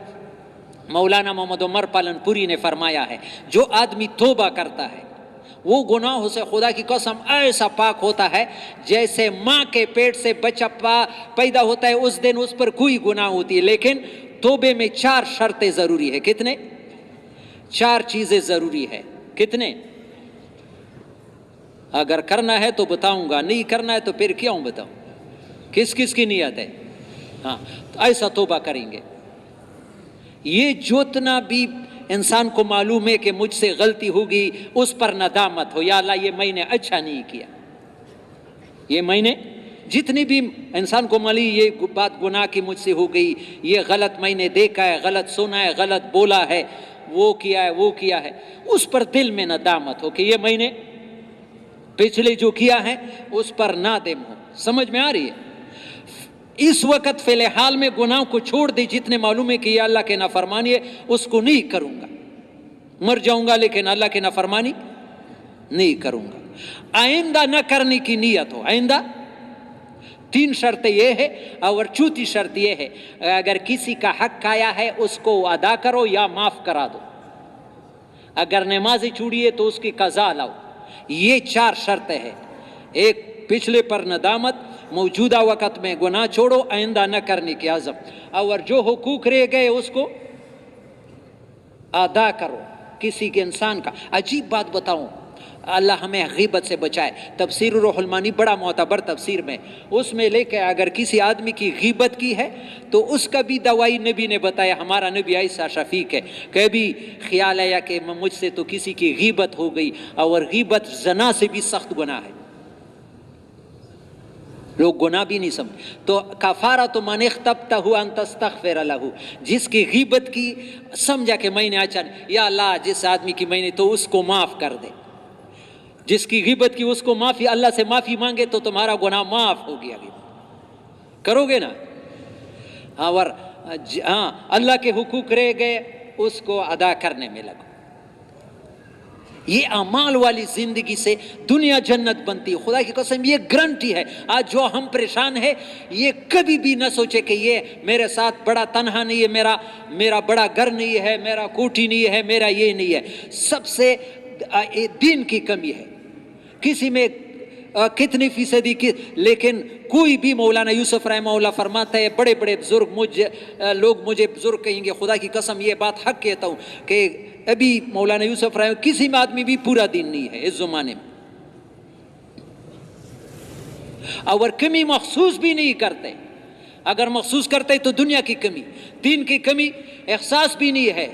مولانا محمد عمر پالن پوری نے فرمایا ہے جو آدمی توبہ کرتا ہے وہ گناہوں سے خدا کی قسم ایسا پاک ہوتا ہے جیسے ماں کے پیٹ سے بچہ پیدا ہوتا ہے اس دن اس پر کوئی گناہ ہوتی ہے. لیکن توبے میں 4 شرطیں ضروری ہے. کتنے؟ 4 چیزیں ضروری ہے. کتنے؟ اگر کرنا ہے تو بتاؤں گا, نہیں کرنا ہے تو پھر کیوں بتاؤں؟ کس کس کی نیت ہے؟ ہاں ایسا توبہ کریں گے. یہ جتنا بھی انسان کو معلوم ہے کہ مجھ سے غلطی ہوگی اس پر ندامت ہو, یا اللہ یہ میں نے اچھا نہیں کیا, یہ میں نے جتنی بھی انسان کو ملی یہ بات گناہ کی مجھ سے ہو گئی, یہ غلط میں نے دیکھا ہے, غلط سنا ہے, غلط بولا ہے, وہ کیا ہے, اس پر دل میں ندامت ہو کہ یہ میں نے پچھلے جو کیا ہے اس پر نادم ہو. سمجھ میں آ رہی ہے؟ اس وقت فی الحال میں گناہ کو چھوڑ دی, جتنے معلوم ہے کہ یہ اللہ کے نافرمانی ہے اس کو نہیں کروں گا, مر جاؤں گا لیکن اللہ کے نافرمانی نہیں کروں گا. آئندہ نہ کرنے کی نیت ہو. آئندہ 3 شرطیں یہ ہے, اور 4تھی شرط یہ ہے اگر کسی کا حق آیا ہے اس کو ادا کرو یا معاف کرا دو. اگر نمازیں چھوڑی ہے تو اس کی قضا لاؤ. یہ 4 شرطیں ہیں. ایک پچھلے پر ندامت, موجودہ وقت میں گناہ چھوڑو, آئندہ نہ کرنے کی عزم, اور جو حقوق رہ گئے اس کو ادا کرو. کسی کے انسان کا عجیب بات بتاؤں, اللہ ہمیں غیبت سے بچائے. تفسیر روح المانی بڑا معتبر تفسیر میں اس میں لے کے اگر کسی آدمی کی غیبت کی ہے تو اس کا بھی دوائی نبی نے بتایا. ہمارا نبی ایسا شفیق ہے کہ بھی خیال آیا کہ مجھ سے تو کسی کی غیبت ہو گئی, اور غیبت زنا سے بھی سخت گناہ ہے, لوگ گناہ بھی نہیں سمجھ. تو کفارۃ من اغتبتہ ان تستغفر لہ, جس کی غیبت کی سمجھا کہ میں نے اچھا, یا اللہ جس آدمی کی میں نے تو اس کو معاف کر دے. جس کی غیبت کی اس کو معافی, اللہ سے معافی مانگے تو تمہارا گناہ معاف ہو گیا. کرو گے نا؟ اور ہاں اللہ کے حقوق رہ گئے اس کو ادا کرنے میں لگو. یہ اعمال والی زندگی سے دنیا جنت بنتی ہے. خدا کی قسم یہ گارنٹی ہے. آج جو ہم پریشان ہیں یہ کبھی بھی نہ سوچے کہ یہ میرے ساتھ بڑا تنہا نہیں ہے, میرا بڑا گھر نہیں ہے, میرا کوٹھی نہیں ہے, میرا یہ نہیں ہے. سب سے دین کی کمی ہے. کسی میں کتنی فیصدی کی, لیکن کوئی بھی, مولانا یوسف رحمہ اللہ فرماتا ہے, بڑے بڑے بزرگ لوگ مجھے بزرگ کہیں گے, خدا کی قسم یہ بات حق کہتا ہوں کہ ابھی مولانا یوسف رحمہ کسی میں آدمی بھی پورا دین نہیں ہے اس زمانے میں, اور کمی محسوس بھی نہیں کرتے. اگر محسوس کرتے تو دنیا کی کمی, دین کی کمی احساس بھی نہیں ہے.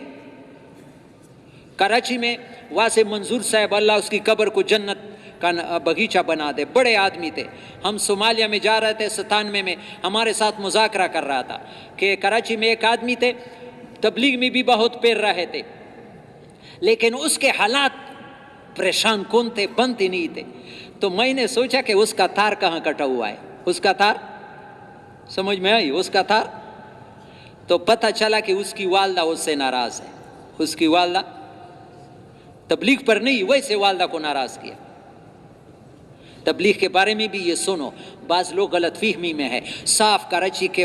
کراچی میں واسع منظور صاحب, اللہ اس کی قبر کو جنت کا باغیچہ بنا دے, بڑے آدمی تھے. ہم صومالیہ میں جا رہے تھے 97 میں, ہمارے ساتھ مذاکرہ کر رہا تھا کہ کراچی میں ایک آدمی تھے, تبلیغ میں بھی بہت پیر رہے تھے, لیکن اس کے حالات پریشان کن تھے, بنتے نہیں تھے. تو میں نے سوچا کہ اس کا تار کہاں کٹا ہوا ہے. اس کا تار سمجھ میں آئی؟ اس کا تار تو پتہ چلا کہ اس کی والدہ اس سے ناراض ہے. اس کی والدہ تبلیغ پر نہیں, ویسے والدہ کو ناراض کیا. تبلیغ کے بارے میں بھی یہ سنو, بعض لوگ غلط فہمی میں ہے. صاف کراچی کے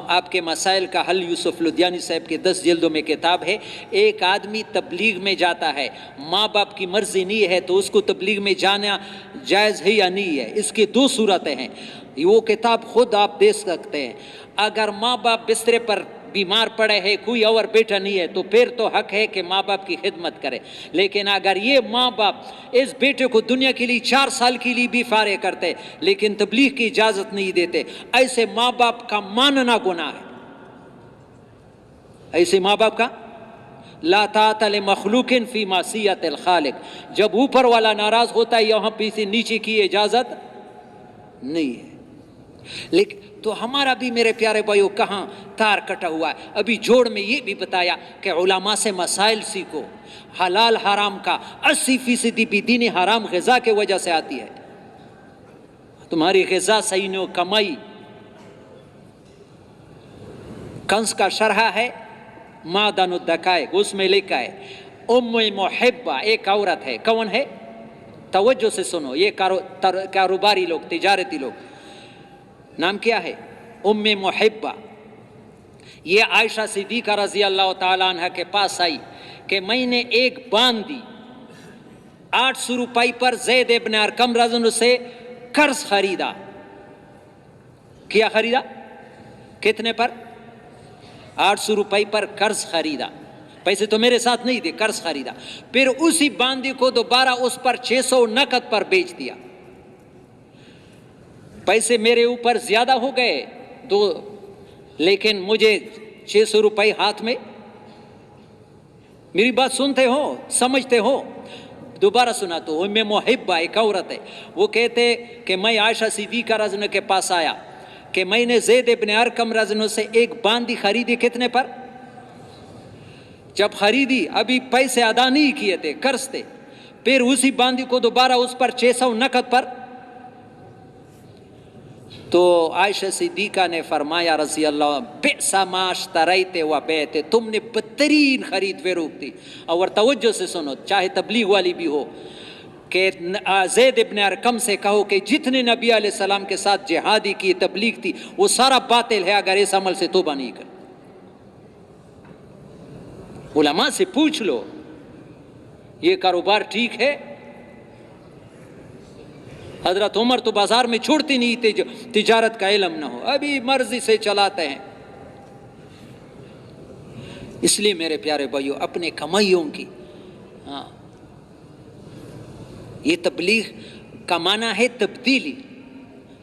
آپ کے مسائل کا حل یوسف لدھیانی صاحب کے 10 جلدوں میں کتاب ہے. ایک آدمی تبلیغ میں جاتا ہے, ماں باپ کی مرضی نہیں ہے تو اس کو تبلیغ میں جانا جائز ہے یا نہیں ہے. اس کی 2 صورتیں ہیں, وہ کتاب خود آپ دیکھ سکتے ہیں. اگر ماں باپ بسترے پر بیمار پڑے ہے, کوئی اور بیٹا نہیں ہے, تو پھر تو حق ہے کہ ماں باپ کی خدمت کرے. لیکن اگر یہ ماں باپ اس بیٹے کو دنیا کے لیے 4 سال کے لیے بھی فارغ کرتے لیکن تبلیغ کی اجازت نہیں دیتے, ایسے ماں باپ کا ماننا گناہ ہے. ایسے ماں باپ کا لا طاعت لمخلوق فی معصیت الخالق. جب اوپر والا ناراض ہوتا ہے یہاں پیچھے نیچے کی اجازت نہیں ہے. لیکن تو ہمارا بھی میرے پیارے بھائیوں کہاں تار کٹا ہوا ہے. ابھی جوڑ میں یہ بھی بتایا کہ علماء سے مسائل سیکھو. حلال حرام کا 80% بھی دینی حرام غذا کے وجہ سے آتی ہے. تمہاری غذا صحیح نہیں ہو, کمائی. کنز کا شرح ہے معدن الدقائق, اس میں لکھا ہے ام محبہ ایک عورت ہے. کون ہے؟ توجہ سے سنو, یہ کاروباری لوگ, تجارتی لوگ. نام کیا ہے؟ ام محبہ. یہ عائشہ صدیقہ رضی اللہ تعالیٰ عنہ کے پاس آئی کہ میں نے ایک باندھ دی 800 روپے پر زید ابن ارقم رضی اللہ عنہ سے قرض خریدا. کیا خریدا؟ کتنے پر؟ 800 روپے پر قرض خریدا. پیسے تو میرے ساتھ نہیں تھے، قرض خریدا. پھر اسی باندھی کو دوبارہ اس پر 600 نقد پر بیچ دیا. پیسے میرے اوپر زیادہ ہو گئے تو، لیکن مجھے 600 روپے ہاتھ میں. میری بات سنتے ہو، سمجھتے ہو؟ دوبارہ سنا تو ام محبہ ایک عورت ہے، وہ کہتے کہ میں عائشہ صدیقہ رضی اللہ عنہ کے پاس آیا کہ میں نے زید ابن ارقم رضی اللہ عنہ سے ایک باندھی خریدی. کتنے پر؟ جب خریدی ابھی پیسے ادا نہیں کیے تھے، قرض تھے. پھر اسی باندھی کو دوبارہ اس پر 600 نقد پر. تو عائشہ صدیقہ نے فرمایا رضی اللہ بئس ما اشتریت و بیت، تم نے بدترین خرید فروخت دی. اور توجہ سے سنو، چاہے تبلیغ والی بھی ہو، کہ زید ابن ارقم سے کہو کہ جتنے نبی علیہ السلام کے ساتھ جہادی کی تبلیغ تھی وہ سارا باطل ہے اگر اس عمل سے توبہ نہیں کر. علماء سے پوچھ لو یہ کاروبار ٹھیک ہے؟ حضرت عمر تو بازار میں چھوڑتی نہیں تھے جو تجارت کا علم نہ ہو، ابھی مرضی سے چلاتے ہیں. اس لیے میرے پیارے بھائیوں، اپنے کمائیوں کی، یہ تبلیغ کا معنی ہے تبدیلی.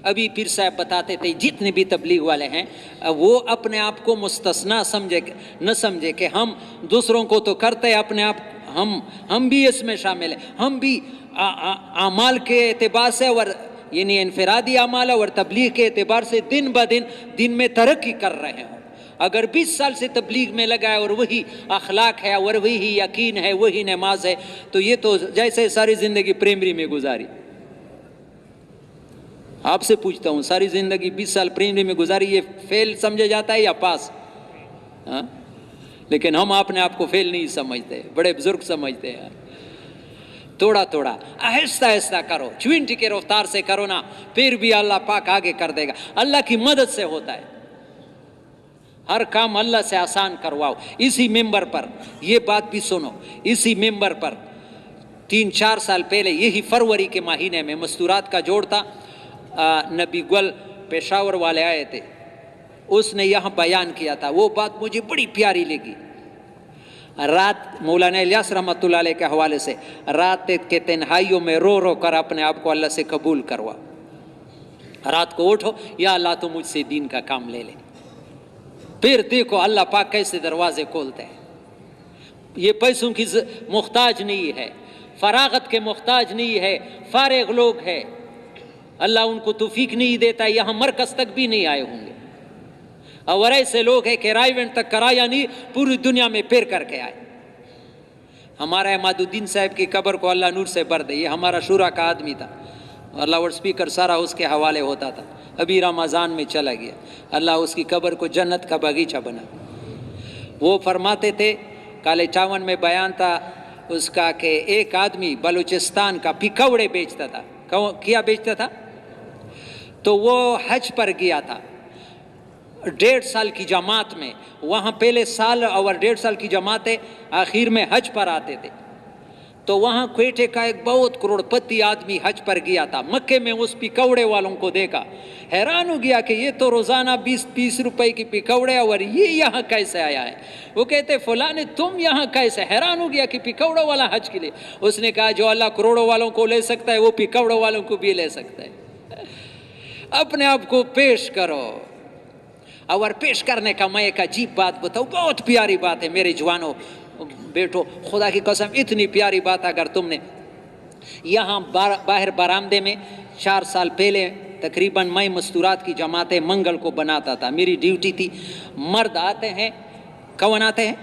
ابھی پیر صاحب بتاتے تھے جتنے بھی تبلیغ والے ہیں وہ اپنے آپ کو مستثنا نہ سمجھے کہ ہم دوسروں کو تو کرتے ہیں، اپنے آپ ہم بھی اس میں شامل ہیں. ہم بھی اعمال کے اعتبار سے اور یعنی انفرادی اعمال اور تبلیغ کے اعتبار سے دن بدن دن میں ترقی کر رہے ہوں. اگر 20 سال سے تبلیغ میں لگا ہے اور وہی اخلاق ہے اور وہی یقین ہے، وہی نماز ہے، تو یہ تو جیسے ساری زندگی پریمری میں گزاری. آپ سے پوچھتا ہوں، ساری زندگی 20 سال پریمری میں گزاری، یہ فیل سمجھا جاتا ہے یا پاس؟ لیکن ہم اپنے آپ کو فیل نہیں سمجھتے، بڑے بزرگ سمجھتے ہیں. تھوڑا تھوڑا آہستہ آہستہ کرو، چوینٹی کے رفتار سے کرو نا، پھر بھی اللہ پاک آگے کر دے گا. اللہ کی مدد سے ہوتا ہے، ہر کام اللہ سے آسان کرواؤ. اسی ممبر پر یہ بات بھی سنو، اسی ممبر پر 3-4 سال پہلے یہی فروری کے مہینے میں مستورات کا جوڑ تھا، نبی گل پشاور والے آئے تھے، اس نے یہاں بیان کیا تھا. وہ بات مجھے بڑی پیاری لگی. رات مولانا الیاس رحمۃ اللہ علیہ کے حوالے سے، رات کے تنہائیوں میں رو رو کر اپنے آپ کو اللہ سے قبول کروا. رات کو اٹھو، یا اللہ تو مجھ سے دین کا کام لے لے. پھر دیکھو اللہ پاک کیسے دروازے کھولتے ہیں. یہ پیسوں کی محتاج نہیں ہے، فراغت کے محتاج نہیں ہے، فارغ لوگ ہیں. اللہ ان کو توفیق نہیں دیتا، یہاں مرکز تک بھی نہیں آئے ہوں گے. اور ایسے لوگ ہیں کہ رائیونٹ تک کرایا نہیں، پوری دنیا میں پھر کر کے آئے. ہمارا عماد الدین صاحب کی قبر کو اللہ نور سے بھر دے، یہ ہمارا شورا کا آدمی تھا، اور لاؤڈ اسپیکر سارا اس کے حوالے ہوتا تھا. ابھی رمضان میں چلا گیا، اللہ اس کی قبر کو جنت کا باغیچہ بنا. وہ فرماتے تھے، کالے چاون میں بیان تھا اس کا، کہ ایک آدمی بلوچستان کا پکوڑے بیچتا تھا. کیا بیچتا تھا؟ تو وہ حج پر گیا تھا 1.5 سال کی جماعت میں. وہاں پہلے سال اور 1.5 سال کی جماعتیں آخر میں حج پر آتے تھے. تو وہاں کوئٹے کا ایک بہت کروڑ پتی آدمی حج پر گیا تھا. مکے میں اس پکوڑے والوں کو دیکھا، حیران ہو گیا کہ یہ تو روزانہ 20 روپے کی پکوڑے، اور یہ یہاں کیسے آیا ہے؟ وہ کہتے فلاں تم یہاں کیسے؟ حیران ہو گیا کہ پکوڑوں والا حج کے لیے. اس نے کہا جو اللہ کروڑوں والوں کو لے سکتا ہے وہ پکوڑوں والوں کو بھی لے سکتا ہے. اپنے آپ کو پیش کرو. اور پیش کرنے کا میں ایک عجیب بات بتاؤں، بہت پیاری بات ہے میرے جوانوں بیٹو، خدا کی قسم اتنی پیاری بات. اگر تم نے یہاں باہر برآمدے میں 4 سال پہلے تقریباً میں مستورات کی جماعتیں منگل کو بناتا تھا، میری ڈیوٹی تھی. مرد آتے ہیں، کون آتے ہیں؟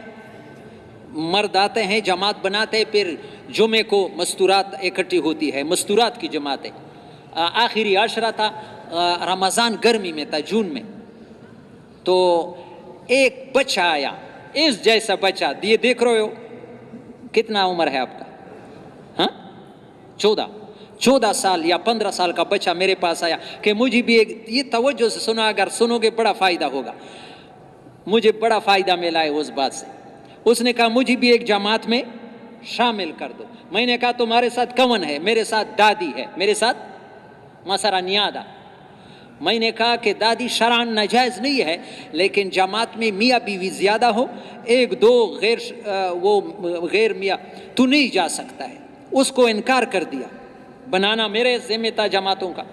مرد آتے ہیں، جماعت بناتے ہیں. پھر جمعے کو مستورات اکٹھی ہوتی ہے، مستورات کی جماعتیں. آخری عشرہ تھا، رمضان گرمی میں تھا، جون میں. تو ایک بچہ آیا، اس جیسا بچہ، یہ دیکھ رہے ہو کتنا عمر ہے آپ کا؟ ہاں 14 سال یا 15 سال کا بچہ میرے پاس آیا کہ مجھے بھی ایک، یہ توجہ سے سنو، اگر سنو گے بڑا فائدہ ہوگا. مجھے بڑا فائدہ ملا ہے اس بات سے. اس نے کہا مجھے بھی ایک جماعت میں شامل کر دو. میں نے کہا تمہارے ساتھ کون ہے؟ میرے ساتھ دادی ہے. میرے ساتھ مسرا نیادا. میں نے کہا کہ دادی شرعاً ناجائز نہیں ہے، لیکن جماعت میں میاں بیوی زیادہ ہو، ایک دو غیر میاں تو نہیں جا سکتا ہے. اس کو انکار کر دیا. بنانا میرے ذمہ تھا جماعتوں کا.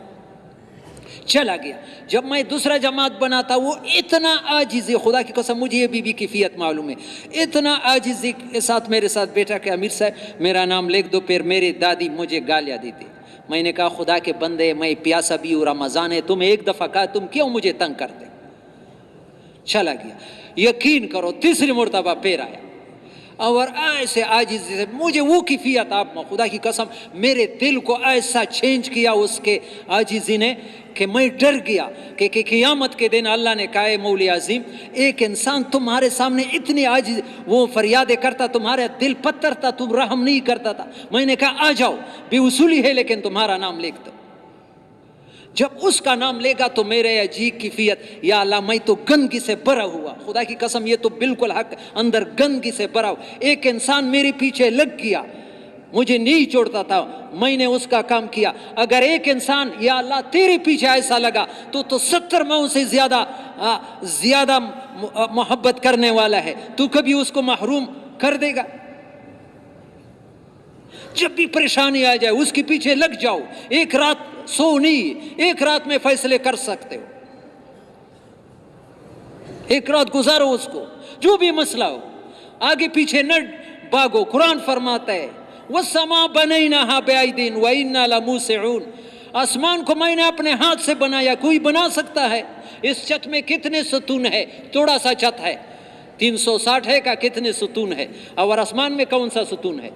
چلا گیا. جب میں دوسرا جماعت بناتا وہ اتنا عاجزی، خدا کی قسم مجھے یہ بی کیفیت معلوم ہے، اتنا عاجزی کے ساتھ میرے ساتھ بیٹھا کہ امیر صاحب میرا نام لکھ دو. پھر میری دادی مجھے گالیاں دیتی. میں نے کہا خدا کے بندے میں پیاسا بھی ہوں، رمضان ہے، تم ایک دفعہ کہا تم کیوں مجھے تنگ کرتے. چلا گیا. یقین کرو تیسری مرتبہ پھر آیا اور ایسے عاجزی سے مجھے وہ کیفیت، آپ خدا کی قسم میرے دل کو ایسا چینج کیا اس کے عاجزی نے کہ میں ڈر گیا کہ قیامت کے دن اللہ نے کہا مولی عظیم ایک انسان تمہارے سامنے اتنی عاجز وہ فریادیں کرتا، تمہارا دل پتھر تھا، تم رحم نہیں کرتا تھا. میں نے کہا آ جاؤ، بے اصولی ہے لیکن تمہارا نام لکھ دو. جب اس کا نام لے گا تو میرے عجیب کیفیت، یا اللہ میں تو گندگی سے بھرا ہوا، خدا کی قسم یہ تو بالکل حق، اندر گندگی سے بھرا ہوا. ایک انسان میرے پیچھے لگ گیا، مجھے نہیں چھوڑتا تھا، میں نے اس کا کام کیا. اگر ایک انسان یا اللہ تیرے پیچھے ایسا لگا تو 70 ماؤں سے زیادہ محبت کرنے والا ہے، تو کبھی اس کو محروم کر دے گا؟ جب بھی پریشانی آ جائے اس کے پیچھے لگ جاؤ. ایک رات سو نہیں، ایک رات میں فیصلے کر سکتے ہو. ایک رات گزارو اس کو، جو بھی مسئلہ ہو، آگے پیچھے نہ بھاگو. قرآن فرماتا ہے وَالسَّمَاءَ بَنَيْنَاهَا بِأَيْدٍ وَإِنَّا لَمُوسِعُونَ. آسمان کو میں نے اپنے ہاتھ سے بنایا، کوئی بنا سکتا ہے؟ اس چھت میں کتنے ستون ہے؟ تھوڑا سا چھت ہے، 360 ہے کا کتنے ستون ہے؟ اور آسمان میں کون سا ستون ہے؟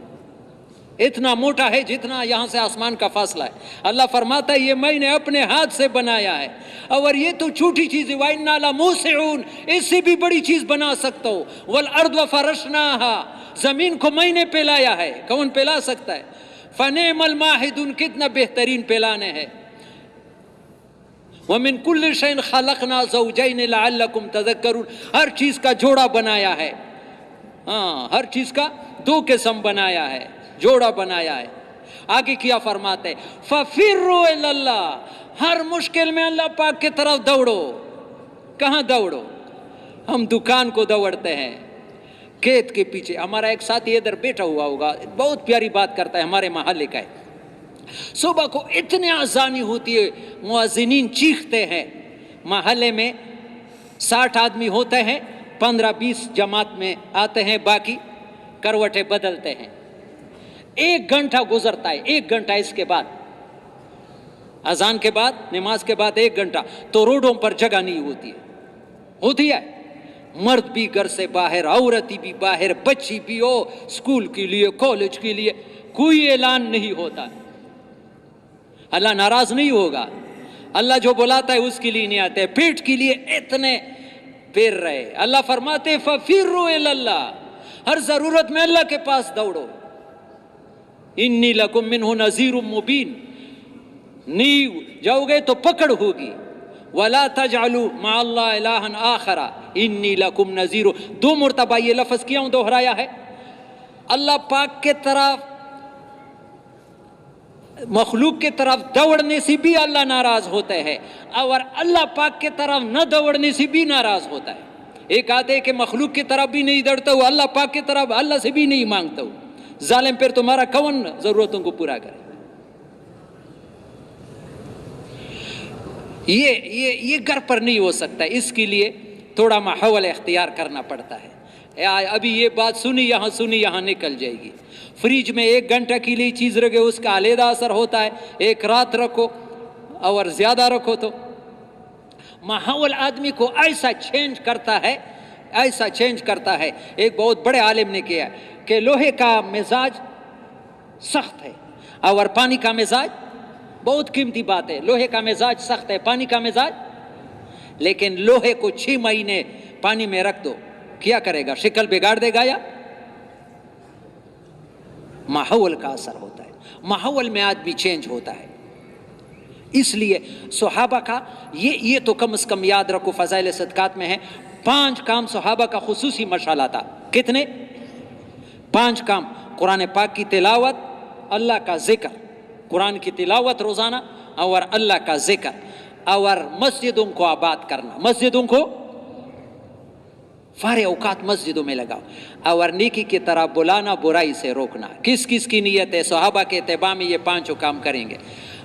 اتنا موٹا ہے جتنا یہاں سے آسمان کا فاصلہ ہے. اللہ فرماتا ہے یہ میں نے اپنے ہاتھ سے بنایا ہے. اور یہ تو چھوٹی چیز ہے، وَإِنَّا لَمُوسِعُونَ، اس سے بھی بڑی چیز بنا سکتا ہو. وَالْأَرْضَ فَرَشْنَاهَا، زمین کو میں نے پھیلایا ہے، کون پھیلا سکتا ہے؟ فَنِعْمَ الْمَاهِدُونَ، کتنا بہترین پھیلانے ہے. وَمِن كُلِّ شَيْءٍ خَلَقْنَا زَوْجَيْنِ لَعَلَّكُمْ تَذَكَّرُونَ، ہر چیز کا جوڑا بنایا ہے. ہر چیز کا دو قسم بنایا ہے، جوڑا بنایا ہے. آگے کیا فرماتے ہیں فَفِرُّوا إِلَى اللَّهِ، ہر مشکل میں اللہ پاک کی طرف دوڑو. کہاں دوڑو؟ ہم دکان کو دوڑتے ہیں، کھیت کے پیچھے. ہمارا ایک ساتھی ادھر بیٹھا ہوا ہوگا، بہت پیاری بات کرتا ہے، ہمارے محلے کا ہے. صبح کو اتنے اذانی ہوتی ہے، مؤذنین چیختے ہیں. محلے میں 60 آدمی ہوتے ہیں، 15-20 جماعت میں آتے ہیں، باقی کروٹیں بدلتے ہیں. 1 گھنٹہ گزرتا ہے، 1 گھنٹہ اس کے بعد، اذان کے بعد، نماز کے بعد 1 گھنٹہ تو روڈوں پر جگہ نہیں ہوتی ہے. مرد بھی گھر سے باہر، عورت بھی باہر، بچی بھی ہو اسکول کے لیے، کالج کے لیے، کوئی اعلان نہیں ہوتا. اللہ ناراض نہیں ہوگا، اللہ جو بلاتا ہے اس کے لیے نہیں آتے، پیٹ کے لیے اتنے پھر رہے. اللہ فرماتے فَفِرُّوا إِلَى اللَّهِ، ہر ضرورت میں اللہ کے پاس دوڑو. انی لکم منہ نذیر مبین، نہیں جاؤ گے تو پکڑ ہوگی. ولا تجعلوا مع اللہ الہا آخر انی لکم نذیر. 2 مرتبہ یہ لفظ کیوں دہرایا ہے؟ اللہ پاک کے طرف، مخلوق کے طرف دوڑنے سے بھی اللہ ناراض ہوتا ہے، اور اللہ پاک کے طرف نہ دوڑنے سے بھی ناراض ہوتا ہے. ایک آدھے کہ مخلوق کی طرف بھی نہیں دوڑتا ہوں، اللہ پاک کی طرف اللہ سے بھی نہیں مانگتا ہوں. ظالم پھر تمہارا کون ضرورتوں کو پورا کرے؟ یہ گھر پر نہیں ہو سکتا. اس کے لیے تھوڑا ماحول اختیار کرنا پڑتا ہے. ابھی یہ بات سنی یہاں نکل جائے گی. فریج میں 1 گھنٹہ کے لیے چیز رکھے، اس کا علیحدہ اثر ہوتا ہے. 1 رات رکھو اور زیادہ رکھو تو ماحول آدمی کو ایسا چینج کرتا ہے. ایک بہت بڑے عالم نے کیا کہ لوہے کا مزاج سخت ہے اور پانی کا مزاج، بہت قیمتی بات ہے، لوہے کا مزاج سخت ہے، پانی کا مزاج. لیکن لوہے کو 6 مہینے پانی میں رکھ دو، کیا کرے گا؟ شکل بگاڑ دے گا. یا ماحول کا اثر ہوتا ہے، ماحول میں آدمی چینج ہوتا ہے. اس لیے صحابہ کا یہ تو کم از کم یاد رکھو، فضائل صدقات میں ہے. 5 کام صحابہ کا خصوصی مشغلہ تھا. کتنے؟ 5 کام. قرآن پاک کی تلاوت، اللہ کا ذکر، قرآن کی تلاوت روزانہ، اور اللہ کا ذکر، اور مسجدوں کو آباد کرنا، مسجدوں کو فارغ اوقات مسجدوں میں لگاؤ، اور نیکی کی طرح بلانا، برائی سے روکنا. کس کس کی نیت ہے؟ صحابہ کے اتباع میں یہ 5 کام کریں گے.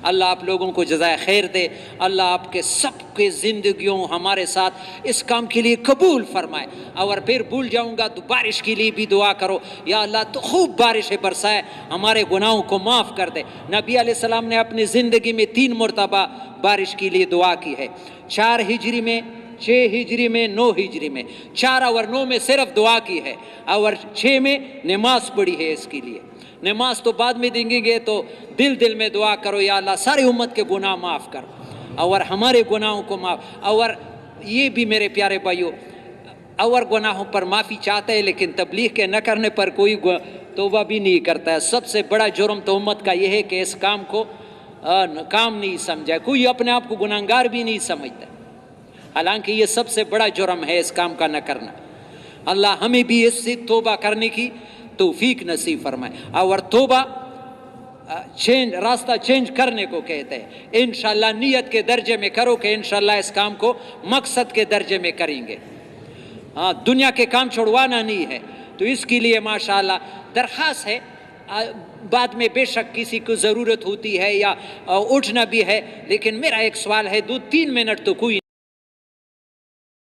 اللہ آپ لوگوں کو جزائے خیر دے. اللہ آپ کے سب کے زندگیوں ہمارے ساتھ اس کام کے لیے قبول فرمائے. اور پھر بھول جاؤں گا تو بارش کے لیے بھی دعا کرو، یا اللہ تو خوب بارشیں برسائے، ہمارے گناہوں کو معاف کر دے. نبی علیہ السلام نے اپنی زندگی میں 3 مرتبہ بارش کے لیے دعا کی ہے. 4 ہجری میں، 6 ہجری میں، 9 ہجری میں. 4 اور 9 میں صرف دعا کی ہے، اور 6 میں نماز پڑھی ہے اس کے لیے. نماز تو بعد میں دیں گے، تو دل میں دعا کرو، یا اللہ ساری امت کے گناہ معاف کر، اور ہمارے گناہوں کو معاف. اور یہ بھی میرے پیارے بھائیوں، اور گناہوں پر معافی چاہتا ہے، لیکن تبلیغ کے نہ کرنے پر کوئی توبہ بھی نہیں کرتا ہے. سب سے بڑا جرم تو امت کا یہ ہے کہ اس کام کو کام نہیں سمجھا. کوئی اپنے آپ کو گناہگار بھی نہیں سمجھتا، حالانکہ یہ سب سے بڑا جرم ہے اس کام کا نہ کرنا. اللہ ہمیں بھی اس سے توبہ کرنے کی توفیق نصیب فرمائے. اور توبہ راستہ چینج کرنے کو کہتے ہیں. انشاءاللہ نیت کے درجے میں کرو کہ انشاءاللہ اس کام کو مقصد کے درجے میں کریں گے. ہاں، دنیا کے کام چھوڑوانا نہیں ہے. تو اس کے لیے ماشاءاللہ درخواست ہے. بعد میں بے شک کسی کو ضرورت ہوتی ہے یا اٹھنا بھی ہے، لیکن میرا ایک سوال ہے، 2-3 منٹ تو کوئی